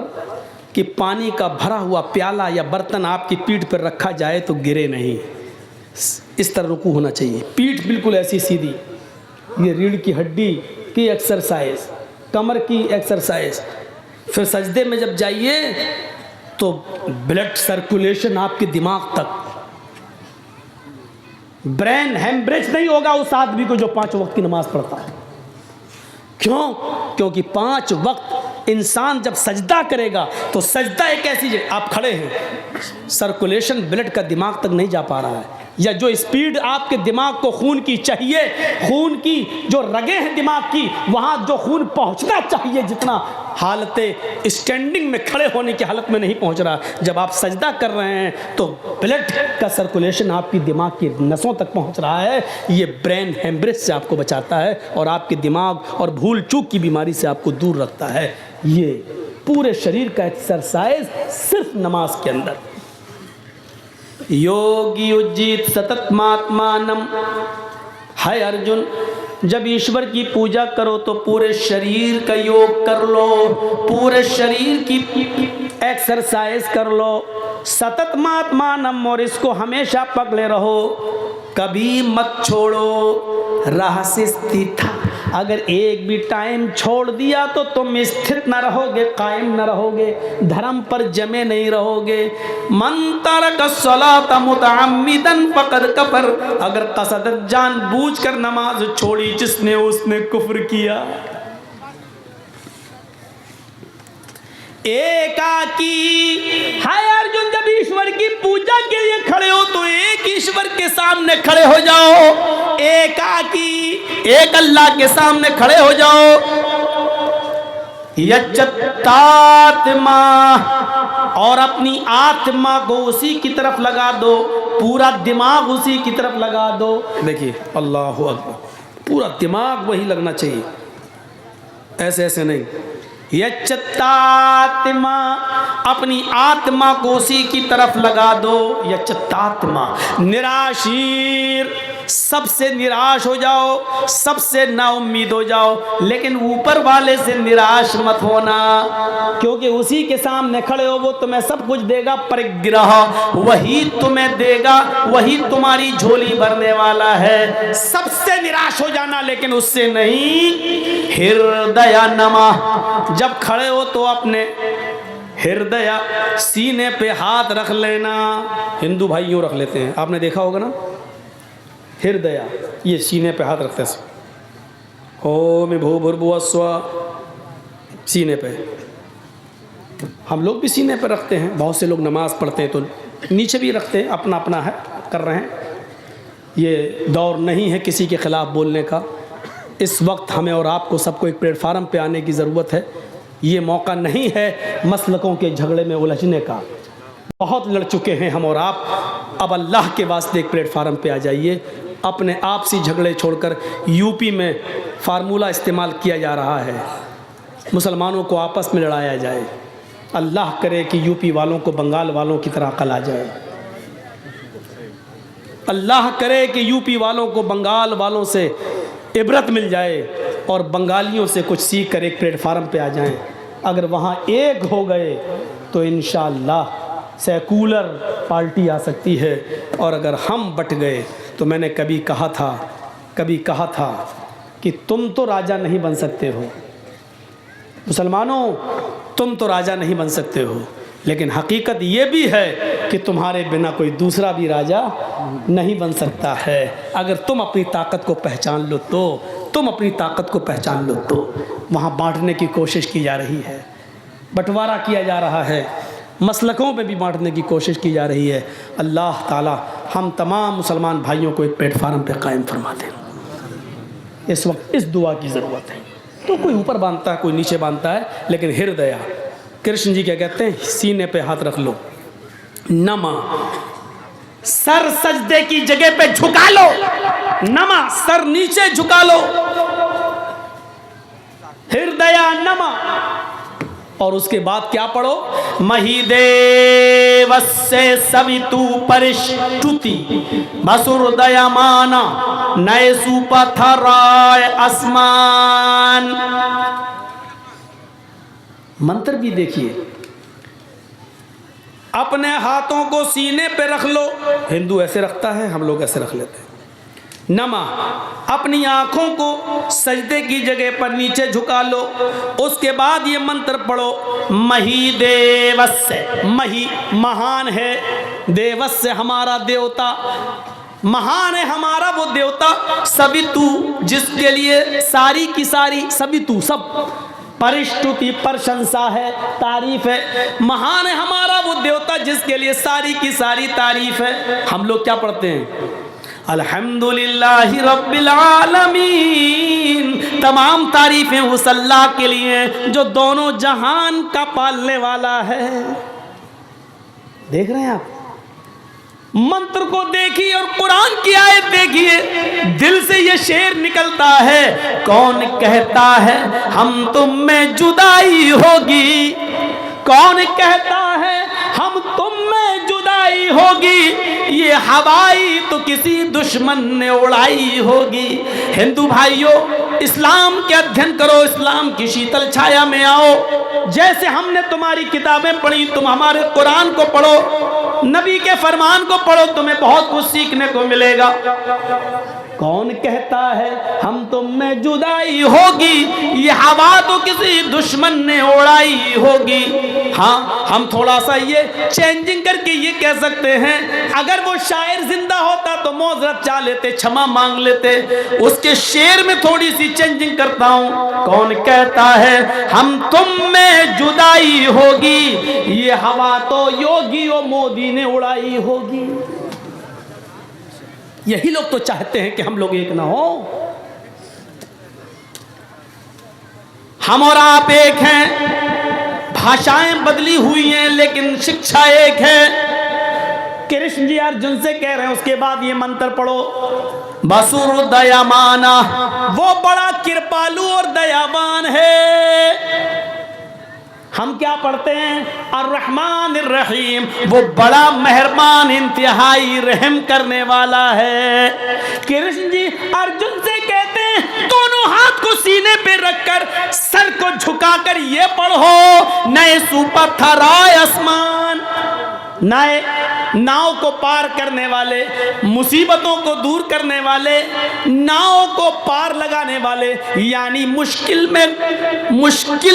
Speaker 1: कि पानी का भरा हुआ प्याला या बर्तन आपकी पीठ पर रखा जाए तो गिरे नहीं। इस तरह रुकू होना चाहिए, पीठ बिल्कुल ऐसी सीधी। ये रीढ़ की हड्डी की एक्सरसाइज, कमर की एक्सरसाइज। फिर सजदे में जब जाइए तो ब्लड सर्कुलेशन आपके दिमाग तक, ब्रेन हेमरेज नहीं होगा उस आदमी को जो 5 वक्त की नमाज पढ़ता है। क्यों? क्योंकि 5 वक्त इंसान जब सजदा करेगा तो सजदा एक ऐसी जगह, आप खड़े हैं, सर्कुलेशन ब्लड का दिमाग तक नहीं जा पा रहा है, या जो स्पीड आपके दिमाग को खून की चाहिए, खून की जो रगें हैं दिमाग की, वहाँ जो खून पहुँचना चाहिए जितना, हालत स्टैंडिंग में खड़े होने की हालत में नहीं पहुँच रहा। जब आप सजदा कर रहे हैं तो ब्लड का सर्कुलेशन आपकी दिमाग की नसों तक पहुँच रहा है। ये ब्रेन हेमरेज से आपको बचाता है और आपके दिमाग और भूल चूक की बीमारी से आपको दूर रखता है। ये पूरे शरीर का एक्सरसाइज सिर्फ नमाज के अंदर। योगी उज्जीत सतत महात्मानम। है अर्जुन, जब ईश्वर की पूजा करो तो पूरे शरीर का योग कर लो, पूरे शरीर की एक्सरसाइज कर लो। सतत महात्मानम, और इसको हमेशा पकड़े रहो, कभी मत छोड़ो। राह से स्थित, अगर एक भी टाइम छोड़ दिया तो तुम स्थित न रहोगे, कायम न रहोगे, धर्म पर जमे नहीं रहोगे। मन तरक सलात मुतअम्मिदन फक़द कफ़र, अगर कसदत जानबूझकर नमाज छोड़ी जिसने, उसने कुफ्र किया। एकाकी है अर्जुन, जब ईश्वर की पूजा के लिए खड़े हो तो एक ईश्वर के सामने खड़े हो जाओ, एकाकी, एक अल्लाह के सामने खड़े हो जाओ। यच्चत्तात्मा, और अपनी आत्मा को उसी की तरफ लगा दो, पूरा दिमाग उसी की तरफ लगा दो। देखिए अल्लाहु अकबर, पूरा दिमाग वही लगना चाहिए, ऐसे ऐसे नहीं। यच्चत्तात्मा, अपनी आत्मा को उसी की तरफ लगा दो। यच्चत्तात्मा, निराशीर, सबसे निराश हो जाओ, सबसे नाउम्मीद हो जाओ, लेकिन ऊपर वाले से निराश मत होना, क्योंकि उसी के सामने खड़े हो, वो तुम्हें सब कुछ देगा, परिग्रह वही तुम्हें देगा, वही तुम्हारी झोली भरने वाला है। सबसे निराश हो जाना, लेकिन उससे नहीं। हृदय नमः, जब खड़े हो तो अपने हृदय, सीने पे हाथ रख लेना। हिंदू भाई यूँ रख लेते हैं, आपने देखा होगा ना, हृदय, ये सीने पे हाथ रखते हैं। ओम भूर्भुवः स्वः, सीने पे। हम लोग भी सीने पे रखते हैं, बहुत से लोग नमाज पढ़ते हैं तो नीचे भी रखते हैं, अपना अपना है, कर रहे हैं। ये दौर नहीं है किसी के ख़िलाफ़ बोलने का। इस वक्त हमें और आपको सबको एक प्लेटफार्म पे आने की ज़रूरत है। ये मौका नहीं है मसलकों के झगड़े में उलझने का। बहुत लड़ चुके हैं हम और आप, अब अल्लाह के वास्ते एक प्लेटफार्म पे आ जाइए। अपने आपसी झगड़े छोड़कर, यूपी में फार्मूला इस्तेमाल किया जा रहा है, मुसलमानों को आपस में लड़ाया जाए। अल्लाह करे कि यूपी वालों को बंगाल वालों की तरह अकल आ जाए। अल्लाह करे कि यूपी वालों को बंगाल वालों से इबरत मिल जाए और बंगालियों से कुछ सीख कर एक प्लेटफार्म पे आ जाएं। अगर वहाँ एक हो गए तो इंशाअल्लाह सेकुलर पार्टी आ सकती है। और अगर हम बट गए तो मैंने कभी कहा था कि तुम तो राजा नहीं बन सकते हो, मुसलमानों तुम तो राजा नहीं बन सकते हो, लेकिन हकीकत ये भी है कि तुम्हारे बिना कोई दूसरा भी राजा नहीं बन सकता है। अगर तुम अपनी ताकत को पहचान लो तो, तुम अपनी ताकत को पहचान लो तो। वहाँ बांटने की कोशिश की जा रही है, बंटवारा किया जा रहा है, मसलकों में भी बांटने की कोशिश की जा रही है। अल्लाह ताला हम तमाम मुसलमान भाइयों को एक प्लेटफार्म पे कायम फरमा दे। इस वक्त इस दुआ की ज़रूरत है। तो कोई ऊपर बांधता है, कोई नीचे बांधता है, लेकिन हृदय, कृष्ण जी क्या कहते हैं, सीने पे हाथ रख लो। नमा, सर सजदे की जगह पे झुका लो, नमा, सर नीचे झुका लो, हृदय नमा। और उसके बाद क्या पढ़ो, महिदेवस्य सवितु परिष्टुति वसुर्दयमाना नये सुपथराय अस्मान। मंत्र भी देखिए, अपने हाथों को सीने पे रख लो, हिंदू ऐसे रखता है, हम लोग ऐसे रख लेते हैं। नमा, अपनी आंखों को सजदे की जगह पर नीचे झुका लो। उसके बाद ये मंत्र पढ़ो, मही देवस्य, मही महान है, देवस्य हमारा देवता, महान है हमारा वो देवता, सवितु जिसके लिए सारी की सारी, सवितु सब, परिष्टुति प्रशंसा है, तारीफ है, महान है हमारा वो देवता जिसके लिए सारी की सारी तारीफ है। हम लोग क्या पढ़ते हैं, अल्हम्दुलिल्लाहि रब्बिल आलमीन, तमाम तारीफें उस अल्लाह के लिए जो दोनों जहान का पालने वाला है। देख रहे हैं आप, मंत्र को देखिए और कुरान की आयत देखिए, दिल से ये शेर निकलता है, कौन कहता है हम तुम में जुदाई होगी, कौन कहता है हम तुम में जुदाई होगी, ये हवाई तो किसी दुश्मन ने उड़ाई होगी। हिंदू भाइयों, इस्लाम के अध्ययन करो, इस्लाम की शीतल छाया में आओ। जैसे हमने तुम्हारी किताबें पढ़ी, तुम हमारे कुरान को पढ़ो, नबी के फरमान को पढ़ो, तुम्हें बहुत कुछ सीखने को मिलेगा। कौन कहता है हम तुम में जुदाई होगी, ये हवा तो किसी दुश्मन ने उड़ाई होगी। हाँ, हम थोड़ा सा ये चेंजिंग करके ये कह सकते हैं, अगर वो शायर जिंदा होता तो मौजरत चाह लेते, क्षमा मांग लेते, उसके शेर में थोड़ी सी चेंजिंग करता हूं। कौन कहता है हम तुम में जुदाई होगी, ये हवा तो योगी और मोदी ने उड़ाई होगी। यही लोग तो चाहते हैं कि हम लोग एक ना हो, हम और आप एक हैं, भाषाएं बदली हुई हैं लेकिन शिक्षा एक है। कृष्ण जी अर्जुन से कह रहे हैं, उसके बाद ये मंत्र पढ़ो, बसुर दयामाना, वो बड़ा कृपालु और दयावान है। हम क्या पढ़ते हैं, अर्रहमान अर्रहीम, वो बड़ा मेहरबान इंतहाई रहम करने वाला है। कृष्ण जी अर्जुन से कहते हैं, दोनों हाथ को सीने पे रखकर सर को झुकाकर ये पढ़ो, नए सुपथराय आसमान, नए नाव को पार करने वाले, मुसीबतों को दूर करने वाले, नाव को पार लगाने वाले, यानी मुश्किल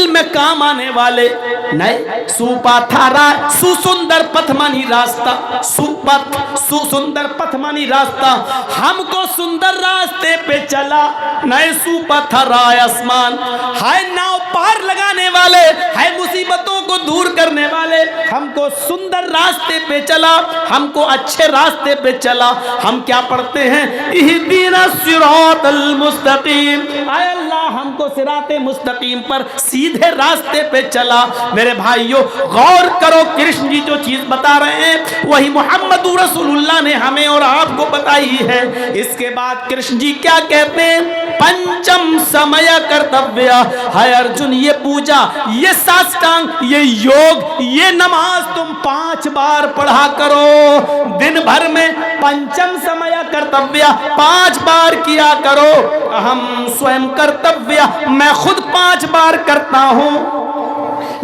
Speaker 1: में काम आने वाले, नए सुपथरा, सुसुंदर पथ मानी रास्ता, सुपथ सुसुंदर पथ मानी रास्ता, हमको सुंदर रास्ते पे चला, नए सुपथराय आसमान, है नाव पार लगाने वाले, है मुसीबतों को दूर करने वाले, हमको सुंदर रास्ते पे चला, हमको अच्छे रास्ते पे चला। हम क्या पढ़ते हैं, इहदीना सिरातल मुस्तकीम, आय अल्लाह हमको सिराते मुस्तकीम पर सीधे रास्ते पे चला। मेरे भाइयों गौर करो, कृष्ण जी जो चीज बता रहे हैं वही मोहम्मद रसूलुल्लाह ने हमें और आपको बताई है। इसके बाद कृष्ण जी क्या कहते हैं, पंचम समय कर्तव्य है अर्जुन, ये पूजा, ये साष्टांग, ये योग, ये नमाज तुम 5 बार पढ़ा करो दिन भर में। पंचम समय कर्तव्य 5 बार किया करो। हम स्वयं कर्तव्य, मैं खुद 5 बार करता हूं,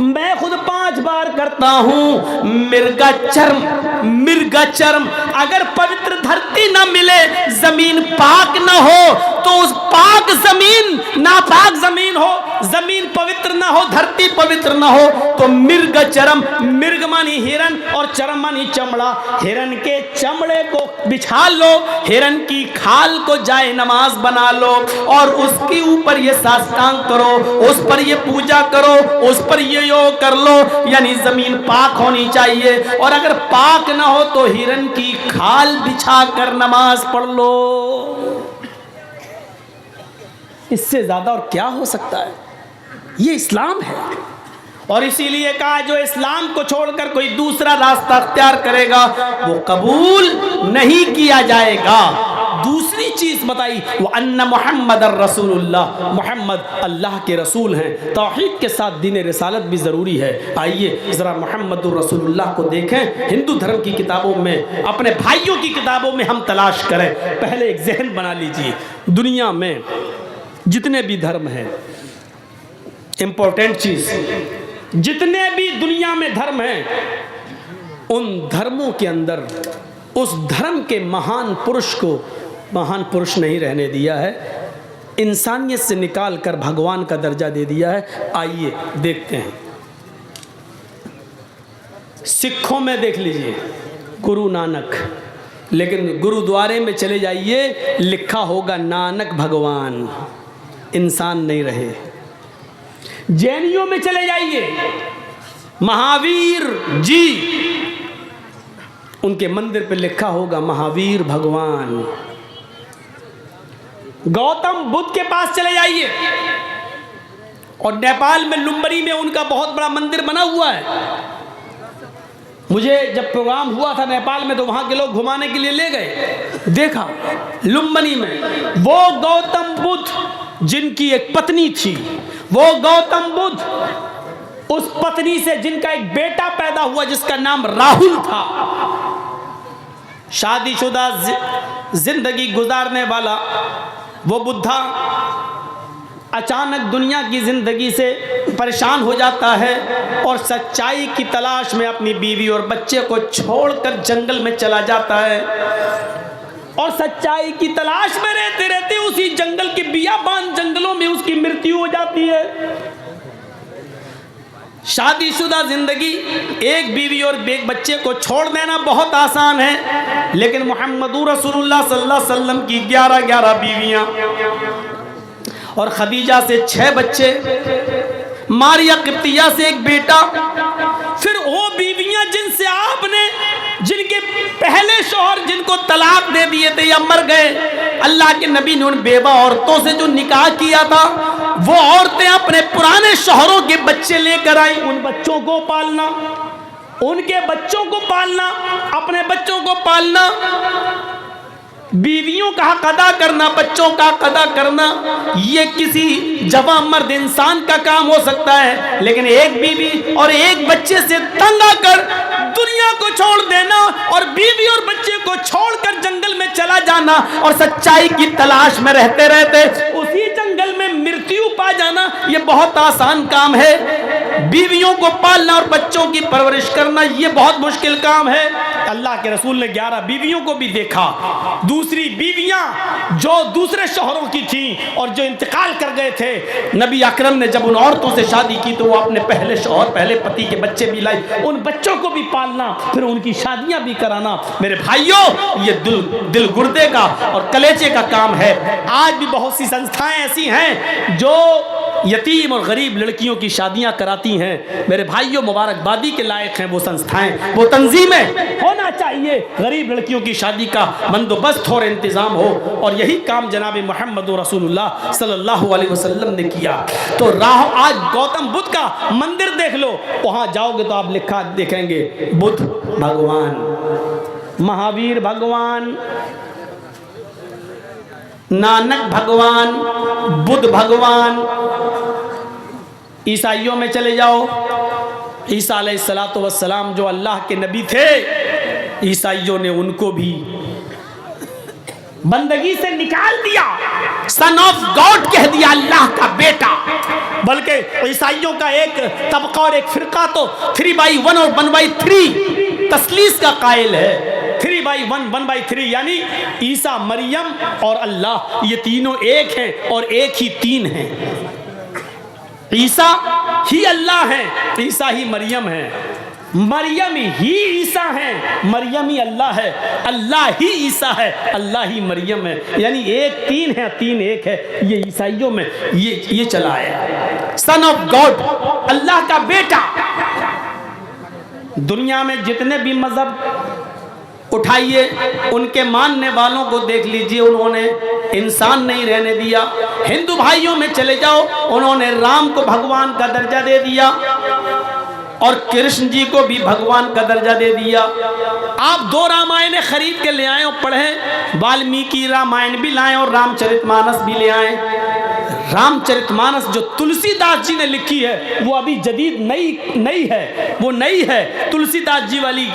Speaker 1: मैं खुद 5 बार करता हूं। मृगचर्म, अगर पवित्र धरती ना मिले, जमीन पाक ना हो, तो उस पाक जमीन नापाक जमीन हो, जमीन पवित्र ना हो, धरती पवित्र ना हो, तो मृगचर्म, मृग मानी हिरन और चर्म मानी चमड़ा, हिरन के चमड़े को बिछा लो, हिरन की खाल को जाए नमाज बना लो और उसके ऊपर ये साष्टांग करो, उस पर ये पूजा करो, उस पर ये योग कर लो। यानी जमीन पाक होनी चाहिए, और अगर पाक ना हो तो हिरन की खाल बिछा कर नमाज पढ़ लो। इससे ज्यादा और क्या हो सकता है? ये इस्लाम है। और इसीलिए कहा जो इस्लाम को छोड़कर कोई दूसरा रास्ता अख्तियार करेगा वो कबूल नहीं किया जाएगा। दूसरी चीज बताई वो अन्ना मोहम्मद रसूलुल्लाह, मोहम्मद अल्लाह के रसूल हैं। तौहीद के साथ दीन रिसालत भी ज़रूरी है। आइए ज़रा मोहम्मद रसूलुल्लाह को देखें, हिंदू धर्म की किताबों में, अपने भाइयों की किताबों में हम तलाश करें। पहले एक जहन बना लीजिए, दुनिया में जितने भी धर्म हैं, इंपॉर्टेंट चीज़, जितने भी दुनिया में धर्म हैं, उन धर्मों के अंदर उस धर्म के महान पुरुष को महान पुरुष नहीं रहने दिया है, इंसानियत से निकाल कर भगवान का दर्जा दे दिया है। आइए देखते हैं। सिखों में देख लीजिए गुरु नानक, लेकिन गुरुद्वारे में चले जाइए लिखा होगा नानक भगवान, इंसान नहीं रहे। जैनियों में चले जाइए महावीर जी, उनके मंदिर पे लिखा होगा महावीर भगवान। गौतम बुद्ध के पास चले जाइए, और नेपाल में लुम्बनी में उनका बहुत बड़ा मंदिर बना हुआ है। मुझे जब प्रोग्राम हुआ था नेपाल में तो वहां के लोग घुमाने के लिए ले गए, देखा लुम्बनी में वो गौतम बुद्ध जिनकी एक पत्नी थी, वो गौतम बुद्ध उस पत्नी से जिनका एक बेटा पैदा हुआ जिसका नाम राहुल था, शादीशुदा जिंदगी गुजारने वाला वो बुद्धा अचानक दुनिया की जिंदगी से परेशान हो जाता है और सच्चाई की तलाश में अपनी बीवी और बच्चे को छोड़कर जंगल में चला जाता है। और सच्चाई की तलाश में रहते रहते उसी जंगल के बियाबान जंगलों में उसकी मृत्यु हो जाती है। शादीशुदा जिंदगी, एक बीवी और एक बच्चे को छोड़ देना बहुत आसान है, लेकिन मोहम्मद रसूलुल्लाह सल्लल्लाहु अलैहि वसल्लम की 11 बीवियां और खदीजा से 6 बच्चे, मारिया किप्तिया से एक बेटा, फिर वो बीवियां जिनसे आपने, जिनके पहले शौहर जिनको तलाक दे दिए थे या मर गए, अल्लाह के नबी ने उन बेवा औरतों से जो निकाह किया था, वो औरतें अपने पुराने शौहरों के बच्चे लेकर आई। उन बच्चों को पालना, उनके बच्चों को पालना, अपने बच्चों को पालना, बीवियों का हक अदा करना, बच्चों का हक अदा करना, ये किसी जवान मर्द इंसान का काम हो सकता है, लेकिन एक बीवी और एक बच्चे से तंग आकर दुनिया को छोड़ देना और बीवी और बच्चे को छोड़कर जंगल में चला जाना और सच्चाई की तलाश में रहते रहते उसी जंगल में मृत्यु पा जाना, ये बहुत आसान काम है। बीवियों को पालना और बच्चों की परवरिश करना ये बहुत मुश्किल काम है। अल्लाह के रसूल ने 11 बीवियों को भी देखा। दूसरी बीवियां जो दूसरे शौहरों की थी और जो इंतकाल कर गए थे, नबी अकरम ने जब उन औरतों से शादी की तो वो अपने पहले शौहर, पहले पति के बच्चे भी लाई, उन बच्चों को भी पालना, फिर उनकी शादियां भी कराना। मेरे भाइयों, ये दिल गुर्दे का और कलेजे का काम है। आज भी बहुत सी संस्थाएं ऐसी हैं जो यतीम और गरीब लड़कियों की शादियां कराती हैं। मेरे भाइयों, मुबारकबादी के लायक हैं वो संस्थाएं, वो तंजीमें। होना चाहिए गरीब लड़कियों की शादी का बंदोबस्त और इंतजाम हो, और यही काम जनाब मोहम्मद रसूलुल्लाह सल्लल्लाहु अलैहि वसल्लम ने किया। तो राह, आज गौतम बुद्ध का मंदिर देख लो, वहां जाओगे तो आप लिखा देखेंगे बुद्ध भगवान, महावीर भगवान, नानक भगवान, बुद्ध भगवान। ईसाइयों में चले जाओ, ईसा अलैहिस्सलातु वस्सलाम जो अल्लाह के नबी थे, ईसाइयों ने उनको भी बंदगी से निकाल दिया, सन ऑफ गॉड कह दिया, अल्लाह का बेटा। बल्कि ईसाइयों का एक तबका और एक फिरका तो 3/1 और 1/3 तस्लीस का कायल है। 3/1, 1/3 यानी ईसा, मरियम और अल्लाह, ये तीनों एक हैं और एक ही तीन हैं। ईसा ही अल्लाह है, ईसा ही मरियम है, मरियम ही ईसा है, मरियम ही अल्लाह है, अल्लाह ही ईसा है, अल्लाह ही मरियम है। यानी एक तीन है, तीन एक है। ये ईसाइयों में ये चला है, सन ऑफ गॉड, अल्लाह का बेटा। दुनिया में जितने भी मजहब उठाइए, उनके मानने वालों को देख लीजिए, उन्होंने इंसान नहीं रहने दिया। हिंदू भाइयों में चले जाओ, उन्होंने राम को भगवान का दर्जा दे दिया। और कृष्ण जी को भी भगवान का दर्जा दे दिया। आप 2 रामायण खरीद के ले आए और पढ़ें, वाल्मीकि रामायण भी लाएं और रामचरितमानस भी ले आएं। रामचरितमानस जो तुलसीदास जी ने लिखी है वो अभी जदीद नई है, वो नई है तुलसीदास जी वाली,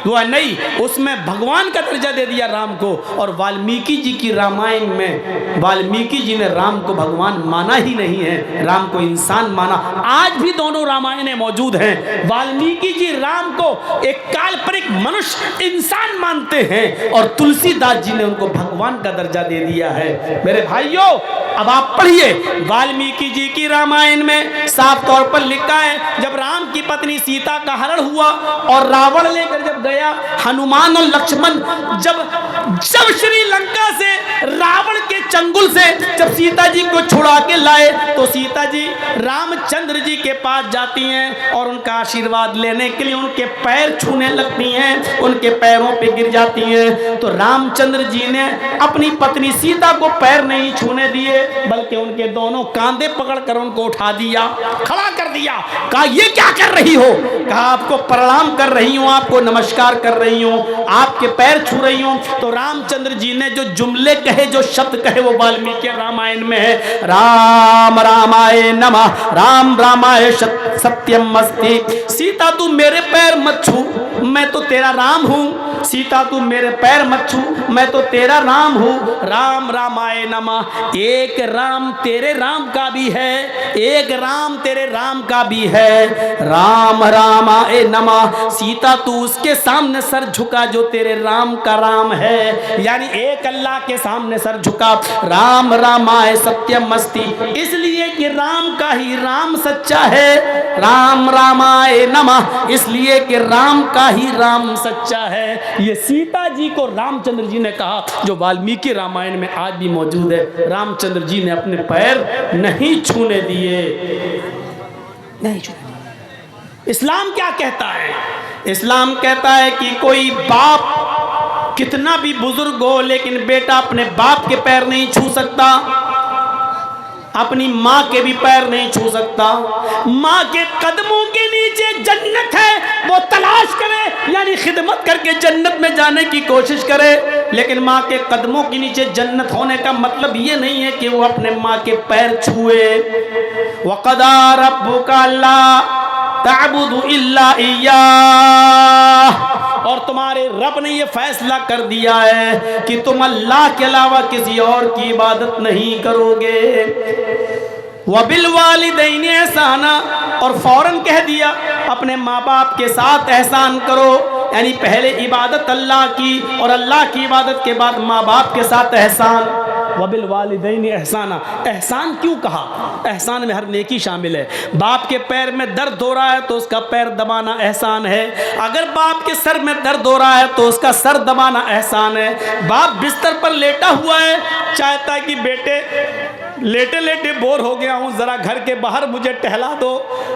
Speaker 1: वो है नई। उसमें भगवान का दर्जा दे दिया राम को। और वाल्मीकि जी की रामायण में वाल्मीकि जी ने राम को भगवान माना ही नहीं है, राम को इंसान माना। आज भी दोनों रामायणें मौजूद हैं। वाल्मीकि जी राम को एक काल्पनिक मनुष्य इंसान मानते हैं और तुलसीदास जी ने उनको भगवान का दर्जा दे दिया है। मेरे भाइयों, अब आप पढ़िए, वाल्मीकि जी की रामायण में साफ तौर पर लिखा है, जब राम की पत्नी सीता का हरण हुआ और रावण लेकर जब गया, हनुमान और लक्ष्मण जब श्रीलंका से रावण के चंगुल से जब सीता जी को छुड़ा के लाए, तो सीता जी रामचंद्र जी के पास जाती हैं और उनका आशीर्वाद लेने के लिए उनके पैर छूने लगती हैं, उनके पैरों पे गिर जाती हैं। तो रामचंद्र जी ने अपनी पत्नी सीता को पैर नहीं छूने दिए, बल्कि उनके दोनों कांधे पकड़कर उनको उठा दिया, खड़ा कर दिया। कहा, ये क्या कर रही हो? कहा, आपको प्रणाम कर रही हूं, आपको नमस्कार कर रही हूं, आपके पैर छू रही हूं। तो रामचंद्र जी ने जो जुमले कहे, जो शब्द कहे, वो वाल्मीकि रामायण में है, राम रामाय नमः, राम रामाय सत्यम अस्ति। सीता तू मेरे पैर मत छू, मैं तो तेरा राम हूं। सीता तू मेरे पैर मत छू, मैं तो तेरा राम हूं। राम रामाय नमः, एक राम तेरे राम का भी है, एक राम तेरे राम का भी है। राम रामाय नमः, सीता तू उसके सामने सर झुका जो तेरे राम का राम है, यानी एक अल्लाह के सामने सर झुका। राम रामाय सत्यम अस्ति, इसलिए कि राम का ही राम सच्चा है। राम रामाय नमः, इसलिए कि राम का ही राम सच्चा है। ये सीता जी को रामचंद्र जी ने कहा, जो वाल्मीकि रामायण में आज भी मौजूद है। रामचंद्र जी ने अपने पैर नहीं छूने दिए, नहीं छूने। इस्लाम क्या कहता है? इस्लाम कहता है कि कोई बाप कितना भी बुजुर्ग हो, लेकिन बेटा अपने बाप के पैर नहीं छू सकता, अपनी माँ के भी पैर नहीं छू सकता। माँ के कदमों के नीचे जन्नत है, वो तलाश करे, यानी खिदमत करके जन्नत में जाने की कोशिश करे। लेकिन माँ के कदमों के नीचे जन्नत होने का मतलब ये नहीं है कि वो अपने माँ के पैर छुए। वक़दा रब्बुका अल्ला ताबुदु इल्ला इय्याह, और तुम्हारे रब ने ये फैसला कर दिया है कि तुम अल्लाह के अलावा किसी और की इबादत नहीं करोगे। वबिल वालिदैन एहसाना, और फौरन कह दिया अपने माँ बाप के साथ एहसान करो, यानी पहले इबादत अल्लाह की और अल्लाह की इबादत के बाद माँ बाप के साथ एहसान। वबिल वालिदैन एहसाना, एहसान क्यों कहा? एहसान में हर नेकी शामिल है। बाप के पैर में दर्द हो रहा है तो उसका पैर दबाना एहसान है। अगर बाप के सर में दर्द हो रहा है तो उसका सर दबाना एहसान है। बाप बिस्तर पर लेटा हुआ है, चाहता है कि बेटे लेटे लेटे बोर हो गया हूँ, ज़रा घर के बाहर मुझे टहला दो,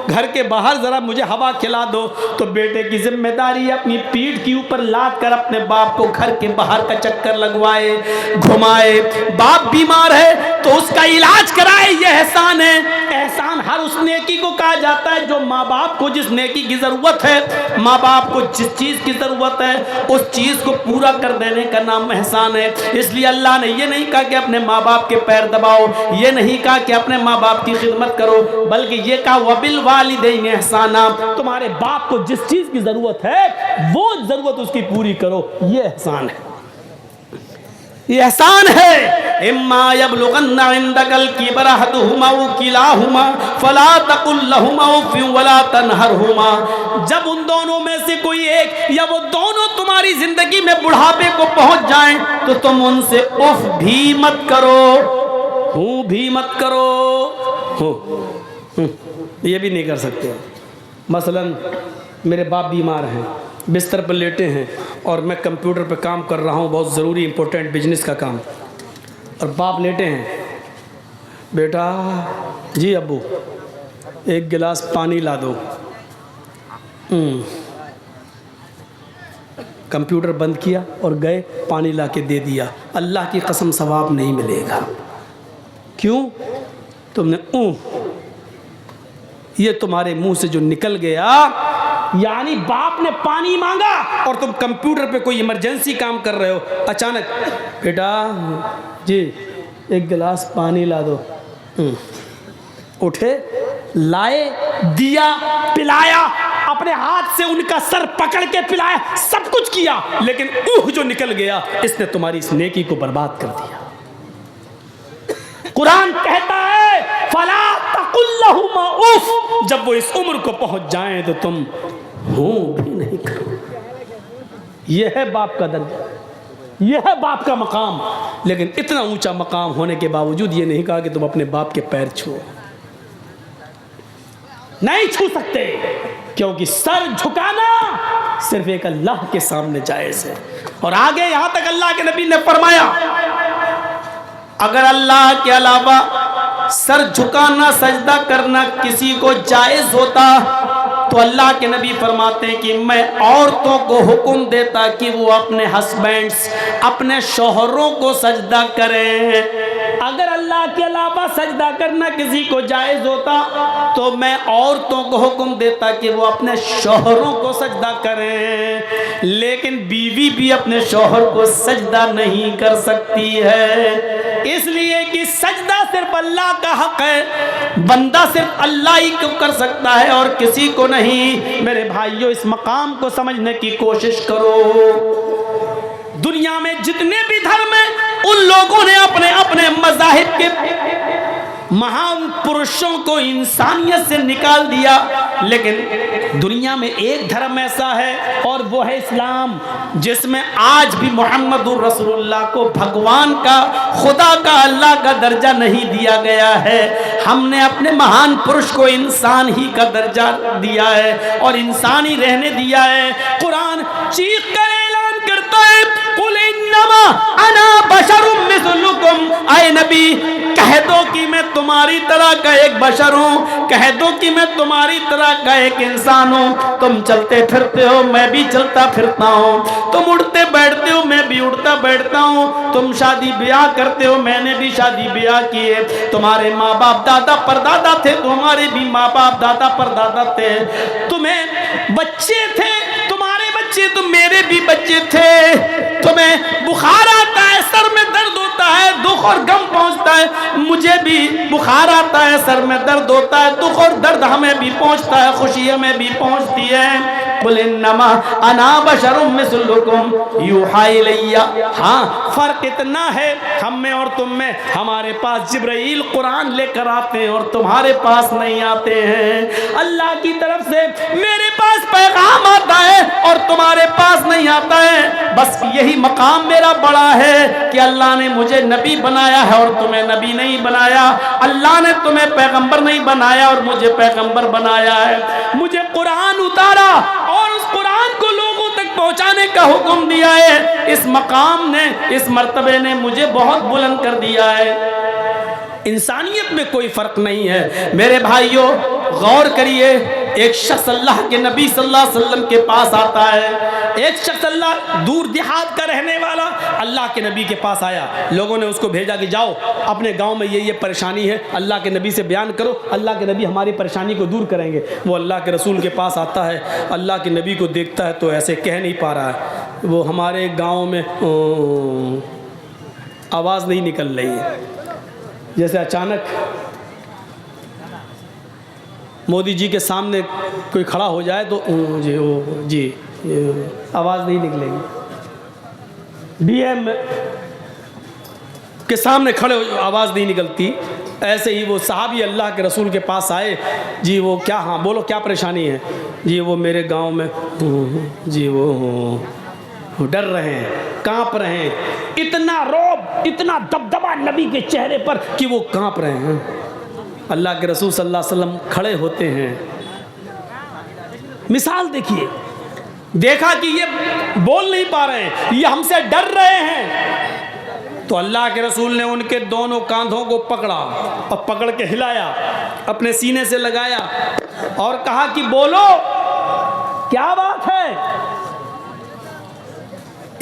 Speaker 1: घर के बाहर ज़रा मुझे हवा खिला दो। तो बेटे की जिम्मेदारी अपनी पीठ के ऊपर लाद कर अपने बाप को घर के बाहर का चक्कर लगवाए, घुमाए। बाप बीमार है तो उसका इलाज कराए, ये एहसान है। एहसान हर उस नेकी को कहा जाता है जो माँ बाप को जिस नेकी की ज़रूरत है, माँ बाप को जिस चीज़ की ज़रूरत है, उस चीज़ को पूरा कर देने का नाम एहसान है। इसलिए अल्लाह ने ये नहीं कहा कि अपने माँ बाप के पैर दबाओ, ये नहीं कहा कि अपने माँ बाप की खिदमत करो, बल्कि ये कहा वबिल वालिदैन एहसाना, तुम्हारे बाप को जिस चीज़ की ज़रूरत है वो ज़रूरत उसकी पूरी करो, ये एहसान है, ये एहसान है। इम्मा यबलुगन्ना इंदकल किबरा अहदुहुमा व किलाहुमा फला तकुल लहुमा उफ़ वला तनहरहुमा, जब उन दोनों में से कोई एक या वो दोनों तुम्हारी जिंदगी में बुढ़ापे को पहुंच जाएं तो तुम उनसे उफ भी मत करो, हूँ भी मत करो, ये भी नहीं कर सकते। मसलन मेरे बाप बीमार हैं, बिस्तर पर लेटे हैं और मैं कंप्यूटर पर काम कर रहा हूँ, बहुत ज़रूरी इंपॉर्टेंट बिजनेस का काम, और बाप लेटे हैं। बेटा, जी अब्बू एक गिलास पानी ला दो। कंप्यूटर बंद किया और गए, पानी ला के दे दिया। अल्लाह की कसम सवाब नहीं मिलेगा। क्यों? तुमने ये तुम्हारे मुंह से जो निकल गया यानी बाप ने पानी मांगा और तुम कंप्यूटर पे कोई इमरजेंसी काम कर रहे हो, अचानक बेटा जी एक गिलास पानी ला दो। उठे, लाए, दिया, पिलाया, अपने हाथ से उनका सर पकड़ के पिलाया, सब कुछ किया, लेकिन जो निकल गया इसने तुम्हारी इस नेकी को बर्बाद कर दिया। कुरान कहता है फला तकुल्लहुमा उफ, जब वो इस उम्र को पहुंच जाएं तो तुम हो भी नहीं करो। यह है बाप का दर्जा, यह है बाप का मकाम। लेकिन इतना ऊंचा मकाम होने के बावजूद ये नहीं कहा कि तुम अपने बाप के पैर छुओ, नहीं छू सकते, क्योंकि सर झुकाना सिर्फ एक अल्लाह के सामने जायज है। और आगे यहां तक अल्लाह के नबी ने फरमाया अगर अल्लाह के अलावा सर झुकाना सजदा करना किसी को जायज होता तो अल्लाह के नबी फरमाते हैं कि मैं औरतों को हुक्म देता कि वो अपने हस्बैंड्स, अपने शौहरों को सजदा करें। अगर अल्लाह के अलावा सजदा करना किसी को जायज होता तो मैं औरतों को हुक्म देता कि वो अपने शौहरों को सजदा करें। लेकिन बीवी भी अपने शौहर को सजदा नहीं कर सकती है, इसलिए कि सजदा सिर्फ अल्लाह का हक है, बंदा सिर्फ अल्लाह ही को कर सकता है और किसी को नहीं। मेरे भाइयों, इस मकाम को समझने की कोशिश करो। दुनिया में जितने भी धर्म हैं उन लोगों ने अपने अपने मज़ाहिब के महान पुरुषों को इंसानियत से निकाल दिया, लेकिन दुनिया में एक धर्म ऐसा है और वो है इस्लाम, जिसमें आज भी मोहम्मदुर रसूलुल्लाह को भगवान का, खुदा का, अल्लाह का दर्जा नहीं दिया गया है। हमने अपने महान पुरुष को इंसान ही का दर्जा दिया है और इंसान ही रहने दिया है। कुरान चीख कर ऐलान करता है कुल इन्नमा अना बशरुम मिस्लुकुम, ऐ नबी कह दो कि मैं तुम्हारी तरह का एक बशर हूँ, कह दो कि मैं तुम्हारी तरह का एक इंसान हूँ। तुम चलते फिरते हो, मैं भी चलता फिरता हूँ, तुम उड़ते बैठते हो, मैं भी उड़ता बैठता हूँ, तुम शादी ब्याह करते हो, मैंने भी शादी ब्याह किए, तुम्हारे माँ बाप दादा परदादा थे, तुम्हारे भी माँ बाप दादा परदादा थे, तुम्हें बच्चे थे, तुम्हारे बच्चे तो मेरे भी बच्चे थे, तुम्हें बुखार आता है, सर में दर्द होता है, दुख और गम पहुंचता है, मुझे भी बुखार आता है, सर में दर्द होता है, दुख और दर्द हमें भी पहुंचता है, खुशी हमें भी पहुंचती है। कुल इन्नमा अना बशरुम मिस्लुकुम यूहा इलैया। हाँ, फर्क इतना है हम में और तुम में, हमारे पास जिब्राइल कुरान लेकर आते हैं और तुम्हारे पास नहीं आते हैं। अल्लाह की तरफ से मेरे पास पैगाम आता है और तुम्हारे पास नहीं आता है। बस यही मकाम मेरा बड़ा है कि अल्लाह ने मुझे नबी बनाया है और तुम्हें नबी नहीं बनाया। अल्लाह ने तुम्हें पैगंबर नहीं बनाया और मुझे पैगंबर बनाया है। मुझे कुरान उतारा और उस कुरान को लोगों तक पहुंचाने का हुक्म दिया है। इस मकाम ने, इस मर्तबे ने मुझे बहुत बुलंद कर दिया है। इंसानियत में कोई फर्क नहीं है। मेरे भाइयों, गौर करिए, एक शख्स अल्लाह के नबी सल्लल्लाहु अलैहि वसल्लम के पास आता है। एक शख्स अल्लाह दूर देहात का रहने वाला अल्लाह के नबी के पास आया। लोगों ने उसको भेजा कि जाओ अपने गांव में ये परेशानी है, अल्लाह के नबी से बयान करो, अल्लाह के नबी हमारी परेशानी को दूर करेंगे। वो अल्लाह के रसूल के पास आता है, अल्लाह के नबी को देखता है तो ऐसे कह नहीं पा रहा है। वो हमारे गाँव में आवाज़ नहीं निकल रही है। जैसे अचानक मोदी जी के सामने कोई खड़ा हो जाए तो जी आवाज़ नहीं निकलेगी। डीएम के सामने खड़े हो आवाज़ नहीं निकलती। ऐसे ही वो साहब ही अल्लाह के रसूल के पास आए। जी वो क्या, हाँ बोलो क्या परेशानी है? जी वो मेरे गांव में जी वो डर रहे हैं, कांप रहे हैं। इतना रौब, इतना दबदबा नबी के चेहरे पर कि वो कांप रहे हैं। अल्लाह के रसूल सल्लल्लाहु अलैहि वसल्लम खड़े होते हैं। मिसाल देखिए, देखा कि ये बोल नहीं पा रहे हैं, ये हमसे डर रहे हैं, तो अल्लाह के रसूल ने उनके दोनों कांधों को पकड़ा और पकड़ के हिलाया, अपने सीने से लगाया और कहा कि बोलो क्या बात है?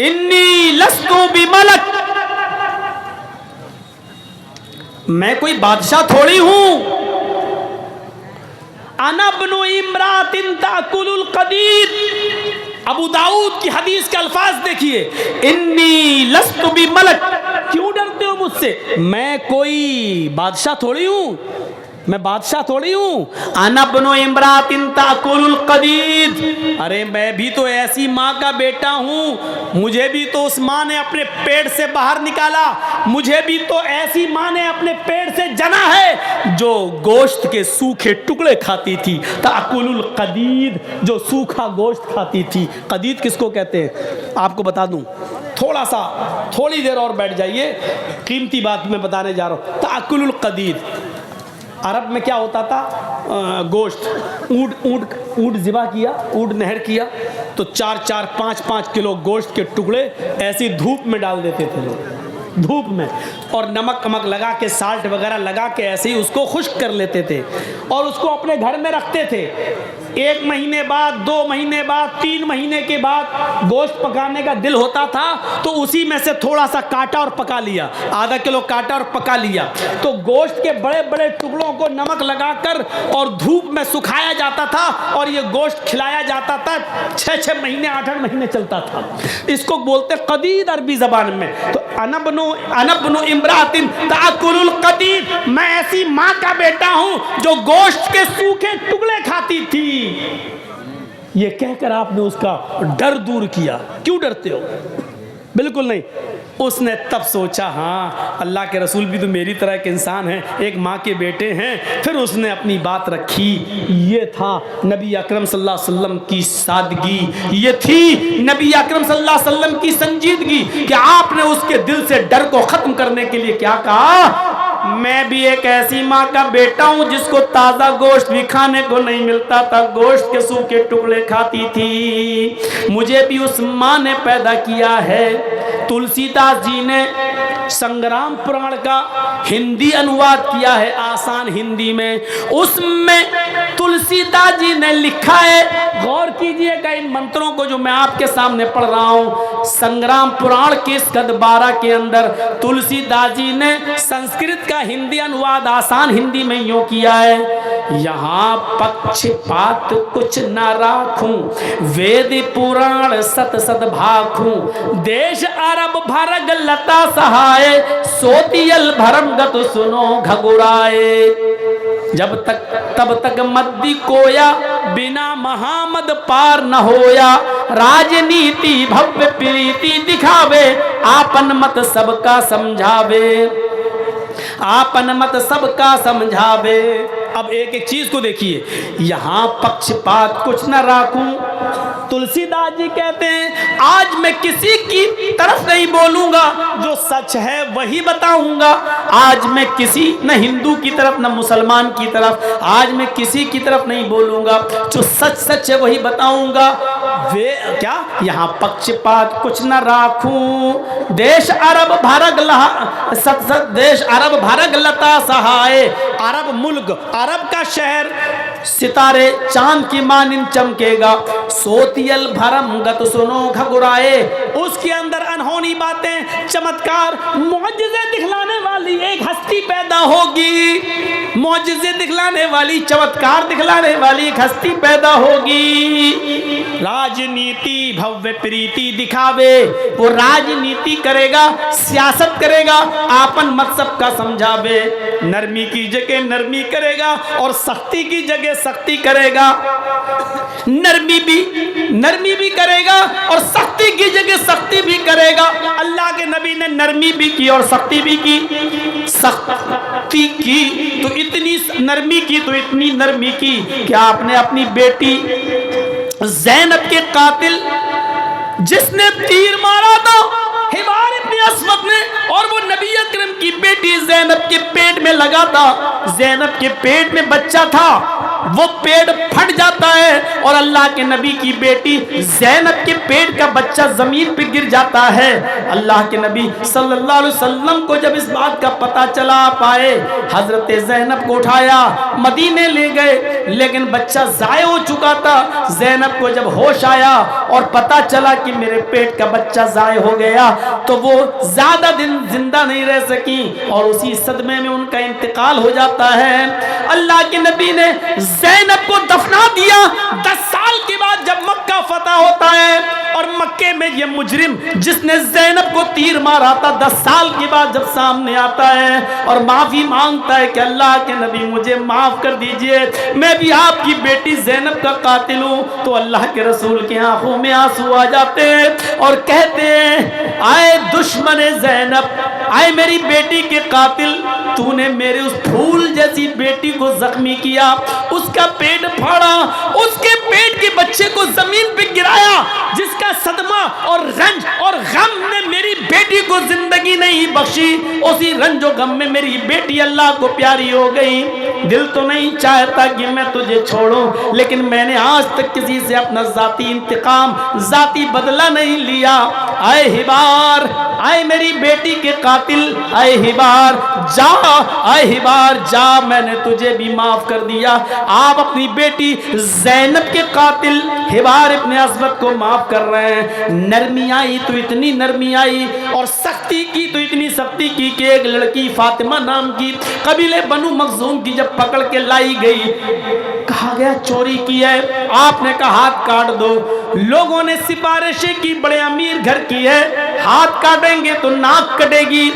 Speaker 1: इन्नी लस्तु बिमलक, मैं कोई बादशाह थोड़ी हूं। अना ब्नु इम्रातिन ताकुलुल कदीर। अबू दाऊद की हदीस के अल्फाज देखिए, इन्नी लस्तु बि मलक। क्यों डरते हो मुझसे? मैं कोई बादशाह थोड़ी हूं, मैं बादशाह थोड़ी हूं। अना ब्नु इम्रातिन ताकुलुल कदीर। अरे मैं भी तो ऐसी माँ का बेटा हूं, मुझे भी तो उस माँ ने अपने पेट से बाहर निकाला, मुझे भी तो ऐसी माँ ने अपने पेट से जना है जो गोश्त के सूखे टुकड़े खाती थी। ताकुलुल कदीर, जो सूखा गोश्त खाती थी। कदीर किसको कहते हैं आपको बता दूं, थोड़ी देर और बैठ जाइए, कीमती बात मैं बताने जा रहा हूं। ताकुलुल कदीर अरब में क्या होता था, गोश्त, ऊँट ज़िबा किया, ऊँट नहर किया तो 4-4, 5-5 किलो गोश्त के टुकड़े ऐसी धूप में डाल देते थे लोग, धूप में, और नमक कमक लगा के, साल्ट वगैरह लगा के ऐसे ही उसको खुश्क कर लेते थे और उसको अपने घर में रखते थे। 1 महीने बाद, 2 महीने बाद, 3 महीने के बाद गोश्त पकाने का दिल होता था तो उसी में से थोड़ा सा काटा और पका लिया, आधा किलो काटा और पका लिया। तो गोश्त के बड़े बड़े टुकड़ों को नमक लगाकर और धूप में सुखाया जाता था और ये गोश्त खिलाया जाता था। 6-6 महीने, 8-8 महीने चलता था। इसको बोलते कदीर अरबी जबान में। तो अनबनु इम्रातिन ताकुलुल कदीर, मैं ऐसी माँ का बेटा हूं जो गोश्त के सूखे टुकड़े खाती थी। ये कहकर आपने उसका डर दूर किया। क्यों डरते हो? बिल्कुल नहीं। उसने तब सोचा, हाँ अल्लाह के रसूल भी तो मेरी तरह के इंसान हैं, एक माँ के बेटे हैं। फिर उसने अपनी बात रखी। ये था नबी अकरम सल्लल्लाहु अलैहि वसल्लम की सादगी, ये थी नबी अकरम सल्लल्लाहु अलैहि वसल्लम की संजीदगी कि आपने उसके दिल से डर को ख़त्म करने के लिए क्या कहा, मैं भी एक ऐसी माँ का बेटा हूँ जिसको ताज़ा गोश्त भी खाने को नहीं मिलता था, गोश्त के सूखे टुकड़े खाती थी। मुझे भी उस माँ ने पैदा किया है। तुलसीदास जी ने संग्राम पुराण का हिंदी अनुवाद किया है, आसान हिंदी में। उसमें तुलसीदास जी ने लिखा है, गौर कीजिएगा इन मंत्रों को जो मैं आपके सामने पढ़ रहा हूँ। संग्राम पुराण के स्कंद 12 के अंदर तुलसीदास जी ने संस्कृत का हिंदी अनुवाद आसान हिंदी में यूं किया है, यहाँ पक्षपात कुछ न राखूं, वेद पुराण सत सत भाखूं, देश अरब भरग लता सहाय, सोतियल भरम गत सुनो घगुराए। जब तक तब तक मद्दी कोया, बिना महामद पार न होया, राजनीति भव्य प्रीति दिखावे, आपन मत सबका समझावे, आपन मत सबका समझावे। अब एक एक चीज को देखिए, यहाँ पक्षपात कुछ न राखूं। तुलसीदास जी कहते हैं आज मैं किसी की तरफ नहीं बोलूंगा, जो सच है वही बताऊंगा। आज मैं किसी न हिंदू की तरफ न मुसलमान की तरफ, आज मैं किसी की तरफ नहीं बोलूंगा, जो सच सच है वही बताऊंगा। वे क्या, यहाँ पक्षपात कुछ न राखूं, देश अरब भरग देश अरब भरग लता सहाय। अरब मुल्क, अरब का शहर सितारे चांद की मानिंद चमकेगा, सोतियल भरम गत सुनो घगुराए। उसके अंदर अनहोनी बातें, चमत्कार, मुअज्जिज़े दिखलाने वाली एक हस्ती पैदा होगी, मुअज्जिज़े दिखलाने वाली, चमत्कार दिखलाने वाली एक हस्ती पैदा होगी। राजनीति भव्य प्रीति दिखावे, वो राजनीति करेगा, सियासत करेगा, आपन मत सबका समझावे। नरमी की जगह नरमी करेगा और सख्ती की जगह सख्ती करेगा। नरमी भी करेगा और सख्ती की जगह सख्ती भी करेगा। अल्लाह के नबी ने नरमी भी की और सख्ती भी की। सख्ती की तो इतनी नरमी की, तो इतनी नरमी की कि आपने अपनी बेटी ज़ैनब के कातिल जिसने तीर मारा था हिमार इब्न अस्वद ने, और वो नबी अकरम की बेटी ज़ैनब के पेट में लगा था। ज़ैनब के पेट में बच्चा था, वो पेट फट जाता है और अल्लाह के नबी की बेटी ज़ैनब के पेट का बच्चा जमीन पे गिर जाता है। अल्लाह के नबी सल्लल्लाहु अलैहि वसल्लम को जब इस बात का पता चला, पाए हजरत ज़ैनब को उठाया, मदीने ले गए, लेकिन बच्चा ज़ाय हो चुका था। ज़ैनब को जब होश आया और पता चला कि मेरे पेट का बच्चा ज़ाय हो गया, तो वो ज्यादा दिन जिंदा नहीं रह सकी और उसी सदमे में उनका इंतकाल हो जाता है। अल्लाह के नबी ने ज़ैनब को दफना दिया। 10 साल के बाद जब मक्का फतह होता है और मक्के में ये मुजरिम जिसने ज़ैनब को तीर मारा था 10 साल के बाद जब सामने आता है और माफी मांगता है कि अल्लाह के नबी मुझे माफ कर दीजिए, मैं भी आपकी बेटी ज़ैनब का कातिल हूं, तो अल्लाह के रसूल की आंखों में आंसू आ जाते हैं और कहते हैं, आए दुश्मन ज़ैनब, आए मेरी बेटी के कातिल, तूने मेरे उस फूल जैसी बेटी को जख्मी किया, उसका पेट फाड़ा, उसके पेट के बच्चे को जमीन पे गिराया, जिसका सदमा और रंज और गम ने मेरी बेटी को जिंदगी नहीं बख्शी। उसी रंजो गम में मेरी बेटी अल्लाह को प्यारी हो गई। दिल तो नहीं चाहता कि मैं तुझे छोड़ूं, लेकिन मैंने आज तक किसी से अपना जाती इंतकाम, जाती बदला नहीं लिया। आए हिबार, आए मेरी बेटी के कातिल, आए हिबार जा, आए हिबार जा, मैंने तुझे भी माफ कर दिया। आप अपनी बेटी ज़ैनब के कातिल हिबार इब्ने अस्वद को माफ कर रहे हैं। नरमी आई तो इतनी नरमी आई और सख्ती की तो इतनी सख्ती की कि एक लड़की फातिमा नाम की कबीले बनु मखजूम की जब पकड़ के लाई गई, कहा गया चोरी की है, आपने कहा हाथ काट दो। लोगों ने सिफारिशें की, बड़े अमीर घर की है, हाथ काटेंगे तो नाक कटेगी,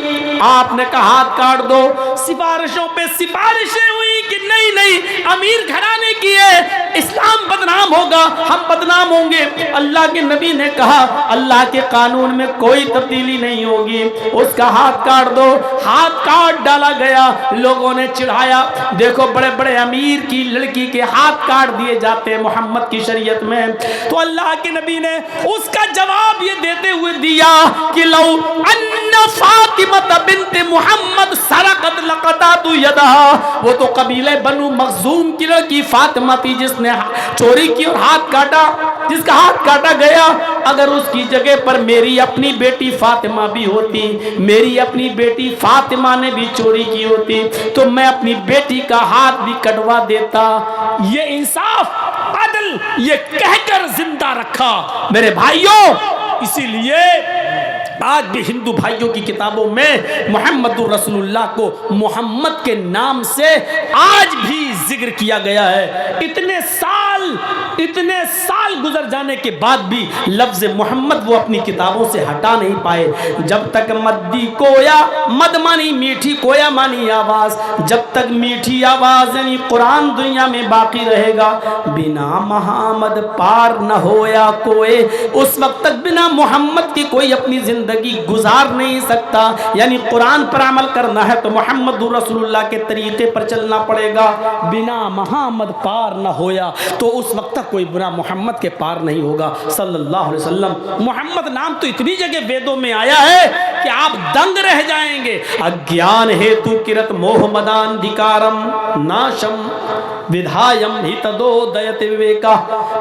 Speaker 1: आपने कहा हाथ काट दो। सिफारिशों पे सिफारिशें हुई कि नहीं नहीं, अमीर घराने की है, इस्लाम बदनाम होगा, हम बदनाम होंगे। अल्लाह के नबी ने कहा अल्लाह के कानून में कोई तब्दीली नहीं होगी, उसका हाथ काट दो। हाथ काट डाला गया। लोगों ने चिढ़ाया, देखो बड़े बड़े अमीर की लड़की के हाथ काट दिए जाते हैं मोहम्मद की शरीयत में। तो अल्लाह के नबी ने उसका जवाब ये देते हुए दिया कि लौ अन्ना फातिमा बिन्त मुहम्मद सरकत लक़तातु यदहा, वो तो कबीले बनु मखजूम की लड़की फातिमा थी जिसने चोरी की और हाथ काटा, जिसका हाथ काटा गया। अगर उसकी जगह पर मेरी अपनी बेटी फातिमा भी होती, मेरी अपनी बेटी फातिमा ने भी चोरी की होती, तो मैं अपनी बेटी का हाथ भी कटवा देता। ये इंसाफ, अदल, ये कहकर जिंदा रखा मेरे भाइयों। इसीलिए आज भी हिंदू भाइयों की किताबों में मोहम्मदुर रसूलुल्लाह को मोहम्मद के नाम से आज भी जिक्र किया गया है। इतने साल गुजर जाने के बाद भी लफ्ज मोहम्मद वो अपनी किताबों से हटा नहीं पाए। जब तक मद्दी कोया मद मानी मीठी कोया मानी आवाज, जब तक मीठी आवाज यानी कुरान दुनिया में बाकी रहेगा, बिना मोहम्मद पार न होया कोई, उस वक्त तक बिना मोहम्मद की कोई अपनी जिंदगी गुजार नहीं सकता। यानी कुरान पर अमल करना है तो मोहम्मद रसूलुल्लाह के तरीके पर चलना पड़ेगा। बिना मोहम्मद पार न होया, तो उस वक्त तक कोई बिना मोहम्मद के पार नहीं होगा सल्लल्लाहु अलैहि वसल्लम। मोहम्मद नाम तो इतनी जगह वेदों में आया है कि आप दंग रह जाएंगे। अज्ञान हेतु किरत मोह मदांधिकारम नाशम विधायम हितदोदयत विवेका।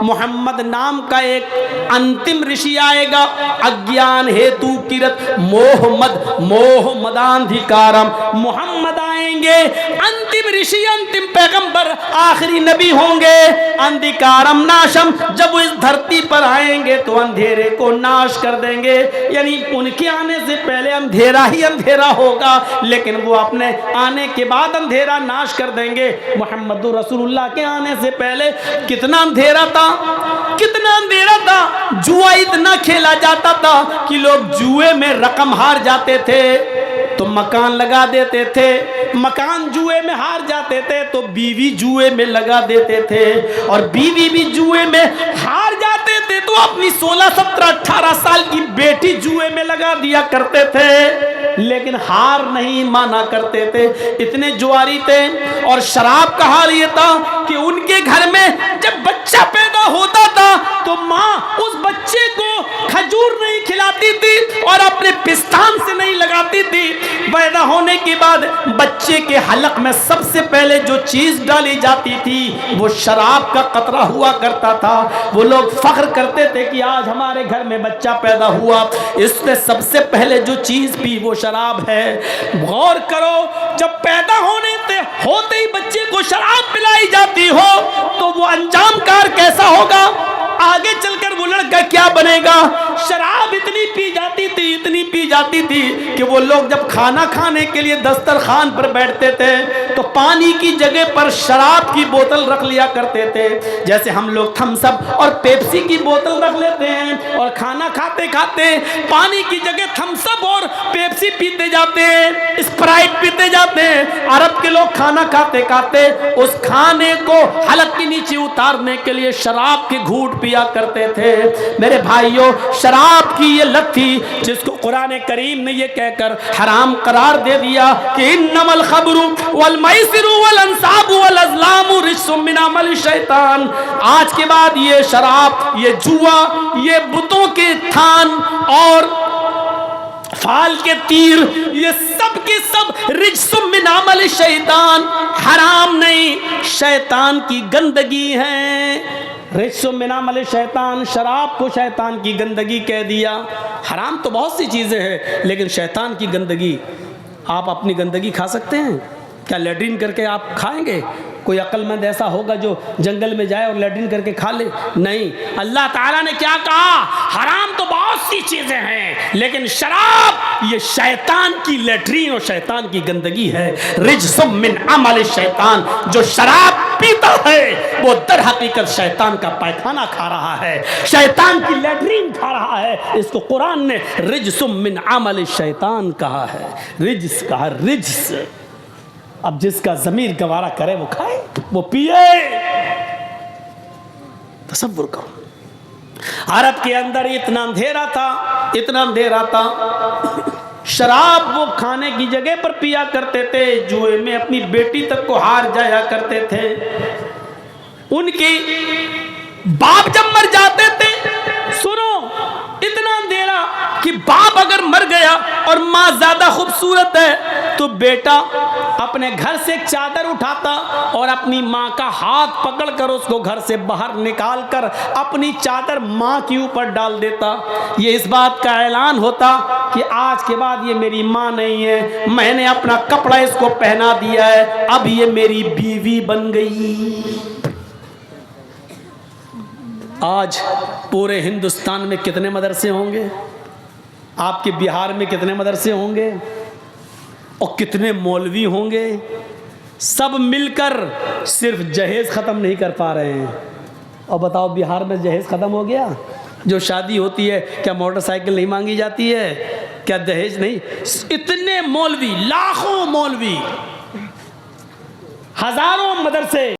Speaker 1: मोहम्मद नाम का एक अंतिम ऋषि आएगा, अज्ञान हेतु किरत मोह मदांधिकारम। मोहम्मद आएंगे, अंतिम ऋषि, अंतिम पैगंबर, आखिरी नबी होंगे। अंधिकारम नाशम, जब वो इस धरती पर आएंगे तो अंधेरे को नाश कर देंगे। यानी उनके आने से पहले अंधेरा ही अंधेरा होगा, लेकिन वो अपने आने के बाद अंधेरा नाश कर देंगे। मोहम्मद रसूलुल्लाह के आने से पहले कितना अंधेरा था, कितना अंधेरा था। जुआ इतना खेला जाता था कि लोग जुए में रकम हार जाते थे तो मकान लगा देते थे, मकान जुए में हार जाते थे तो बीवी जुए में लगा देते थे, और बीवी भी जुए में हार जाते थे तो अपनी 16, 17, 18 साल की बेटी जुए में लगा दिया करते थे। लेकिन हार नहीं माना करते थे, इतने जुआरी थे। और शराब का हाल ये था कि उनके घर में जब बच्चा पैदा होता था तो माँ उस बच्चे को खजूर नहीं खिलाती थी और अपने पिस्तान से नहीं लगाती थी। पैदा होने के बाद बच्चे के हलक में सबसे पहले जो चीज डाली जाती थी वो शराब का कतरा हुआ करता था। वो लोग फख्र करते थे कि आज हमारे घर में बच्चा पैदा हुआ, इसने सबसे पहले जो चीज पी वो शराब है। गौर करो, जब पैदा होते ही बच्चे को शराब पिलाई जाती हो तो वो अंजाम कार कैसा होगा, आगे चलकर वो लड़का क्या बनेगा। शराब इतनी पी जाती थी कि वो लोग जब खाना खाने के लिए दस्तरखान पर बैठते थे तो पानी की जगह पर शराब की बोतल रख लिया करते थे। जैसे हम लोग थम्स अप और पेप्सी की बोतल रख लेते हैं और खाना खाते खाते पानी की जगह थम्स अप और पेप्सी पीते जाते हैं, स्प्राइट पीते जाते हैं। अरब के लोग खाना खाते खाते उस खाने को हलक के नीचे उतारने के लिए शराब के घूंट पिया करते थे। मेरे भाइयों, शराब की ये लत थी जिसको कुरान करीम ने ये कहकर हराम करार दे दिया कि इन्नमल खमरु वल मैसिरु वल अंसाबु वल अज़लामु रिज्सुम मिन अमल शैतान। आज के बाद ये शराब, ये जुआ, ये बुतों के थान और फाल के तीर, ये सब के सब रिज्सुम मिन अमल शैतान, हराम नहीं, शैतान की गंदगी है। रिज्सुम मिन अमल शैतान, शराब को शैतान की गंदगी कह दिया। हराम तो बहुत सी चीज़ें हैं, लेकिन शैतान की गंदगी, आप अपनी गंदगी खा सकते हैं क्या? लैट्रिन करके आप खाएंगे? कोई अक्लमंद ऐसा होगा जो जंगल में जाए और लैट्रिन करके खा ले? नहीं। अल्लाह ताला ने क्या कहा? हराम तो बहुत सी चीजें हैं, लेकिन शराब ये शैतान की लैट्रिन और शैतान की गंदगी है। रिज्सुम मिन अमल शैतान, जो शराब पीता है वो दर हकीकत शैतान का पैखाना खा रहा है, शैतान की लैट्रिन खा रहा है। इसको कुरान ने रिज्सुम मिन अमल शैतान कहा है, रिज्स कहा, रिज्स। अब जिसका ज़मीर गवारा करे वो खाए, वो पिए। तसव्वुर करो, अरब के अंदर इतना अंधेरा था, शराब वो खाने की जगह पर पिया करते थे, जुए में अपनी बेटी तक को हार जाया करते थे। उनके बाप जब मर जाते थे, सुनो, इतना अंधेरा कि बाप अगर मर गया और माँ ज्यादा खूबसूरत है तो बेटा अपने घर से एक चादर उठाता और अपनी माँ का हाथ पकड़कर उसको घर से बाहर निकालकर अपनी चादर माँ के ऊपर डाल देता। ये इस बात का ऐलान होता कि आज के बाद ये मेरी माँ नहीं है, मैंने अपना कपड़ा इसको पहना दिया है, अब ये मेरी बीवी बन गई। आज पूरे हिंदुस्तान में कितने मदरसे होंगे? आपके बिहार में कितने मदरसे होंगे और कितने मौलवी होंगे? सब मिलकर सिर्फ जहेज ख़त्म नहीं कर पा रहे हैं। और बताओ, बिहार में जहेज ख़त्म हो गया? जो शादी होती है क्या मोटरसाइकिल नहीं मांगी जाती है? क्या दहेज नहीं? इतने मौलवी, लाखों मौलवी, हजारों मदरसे।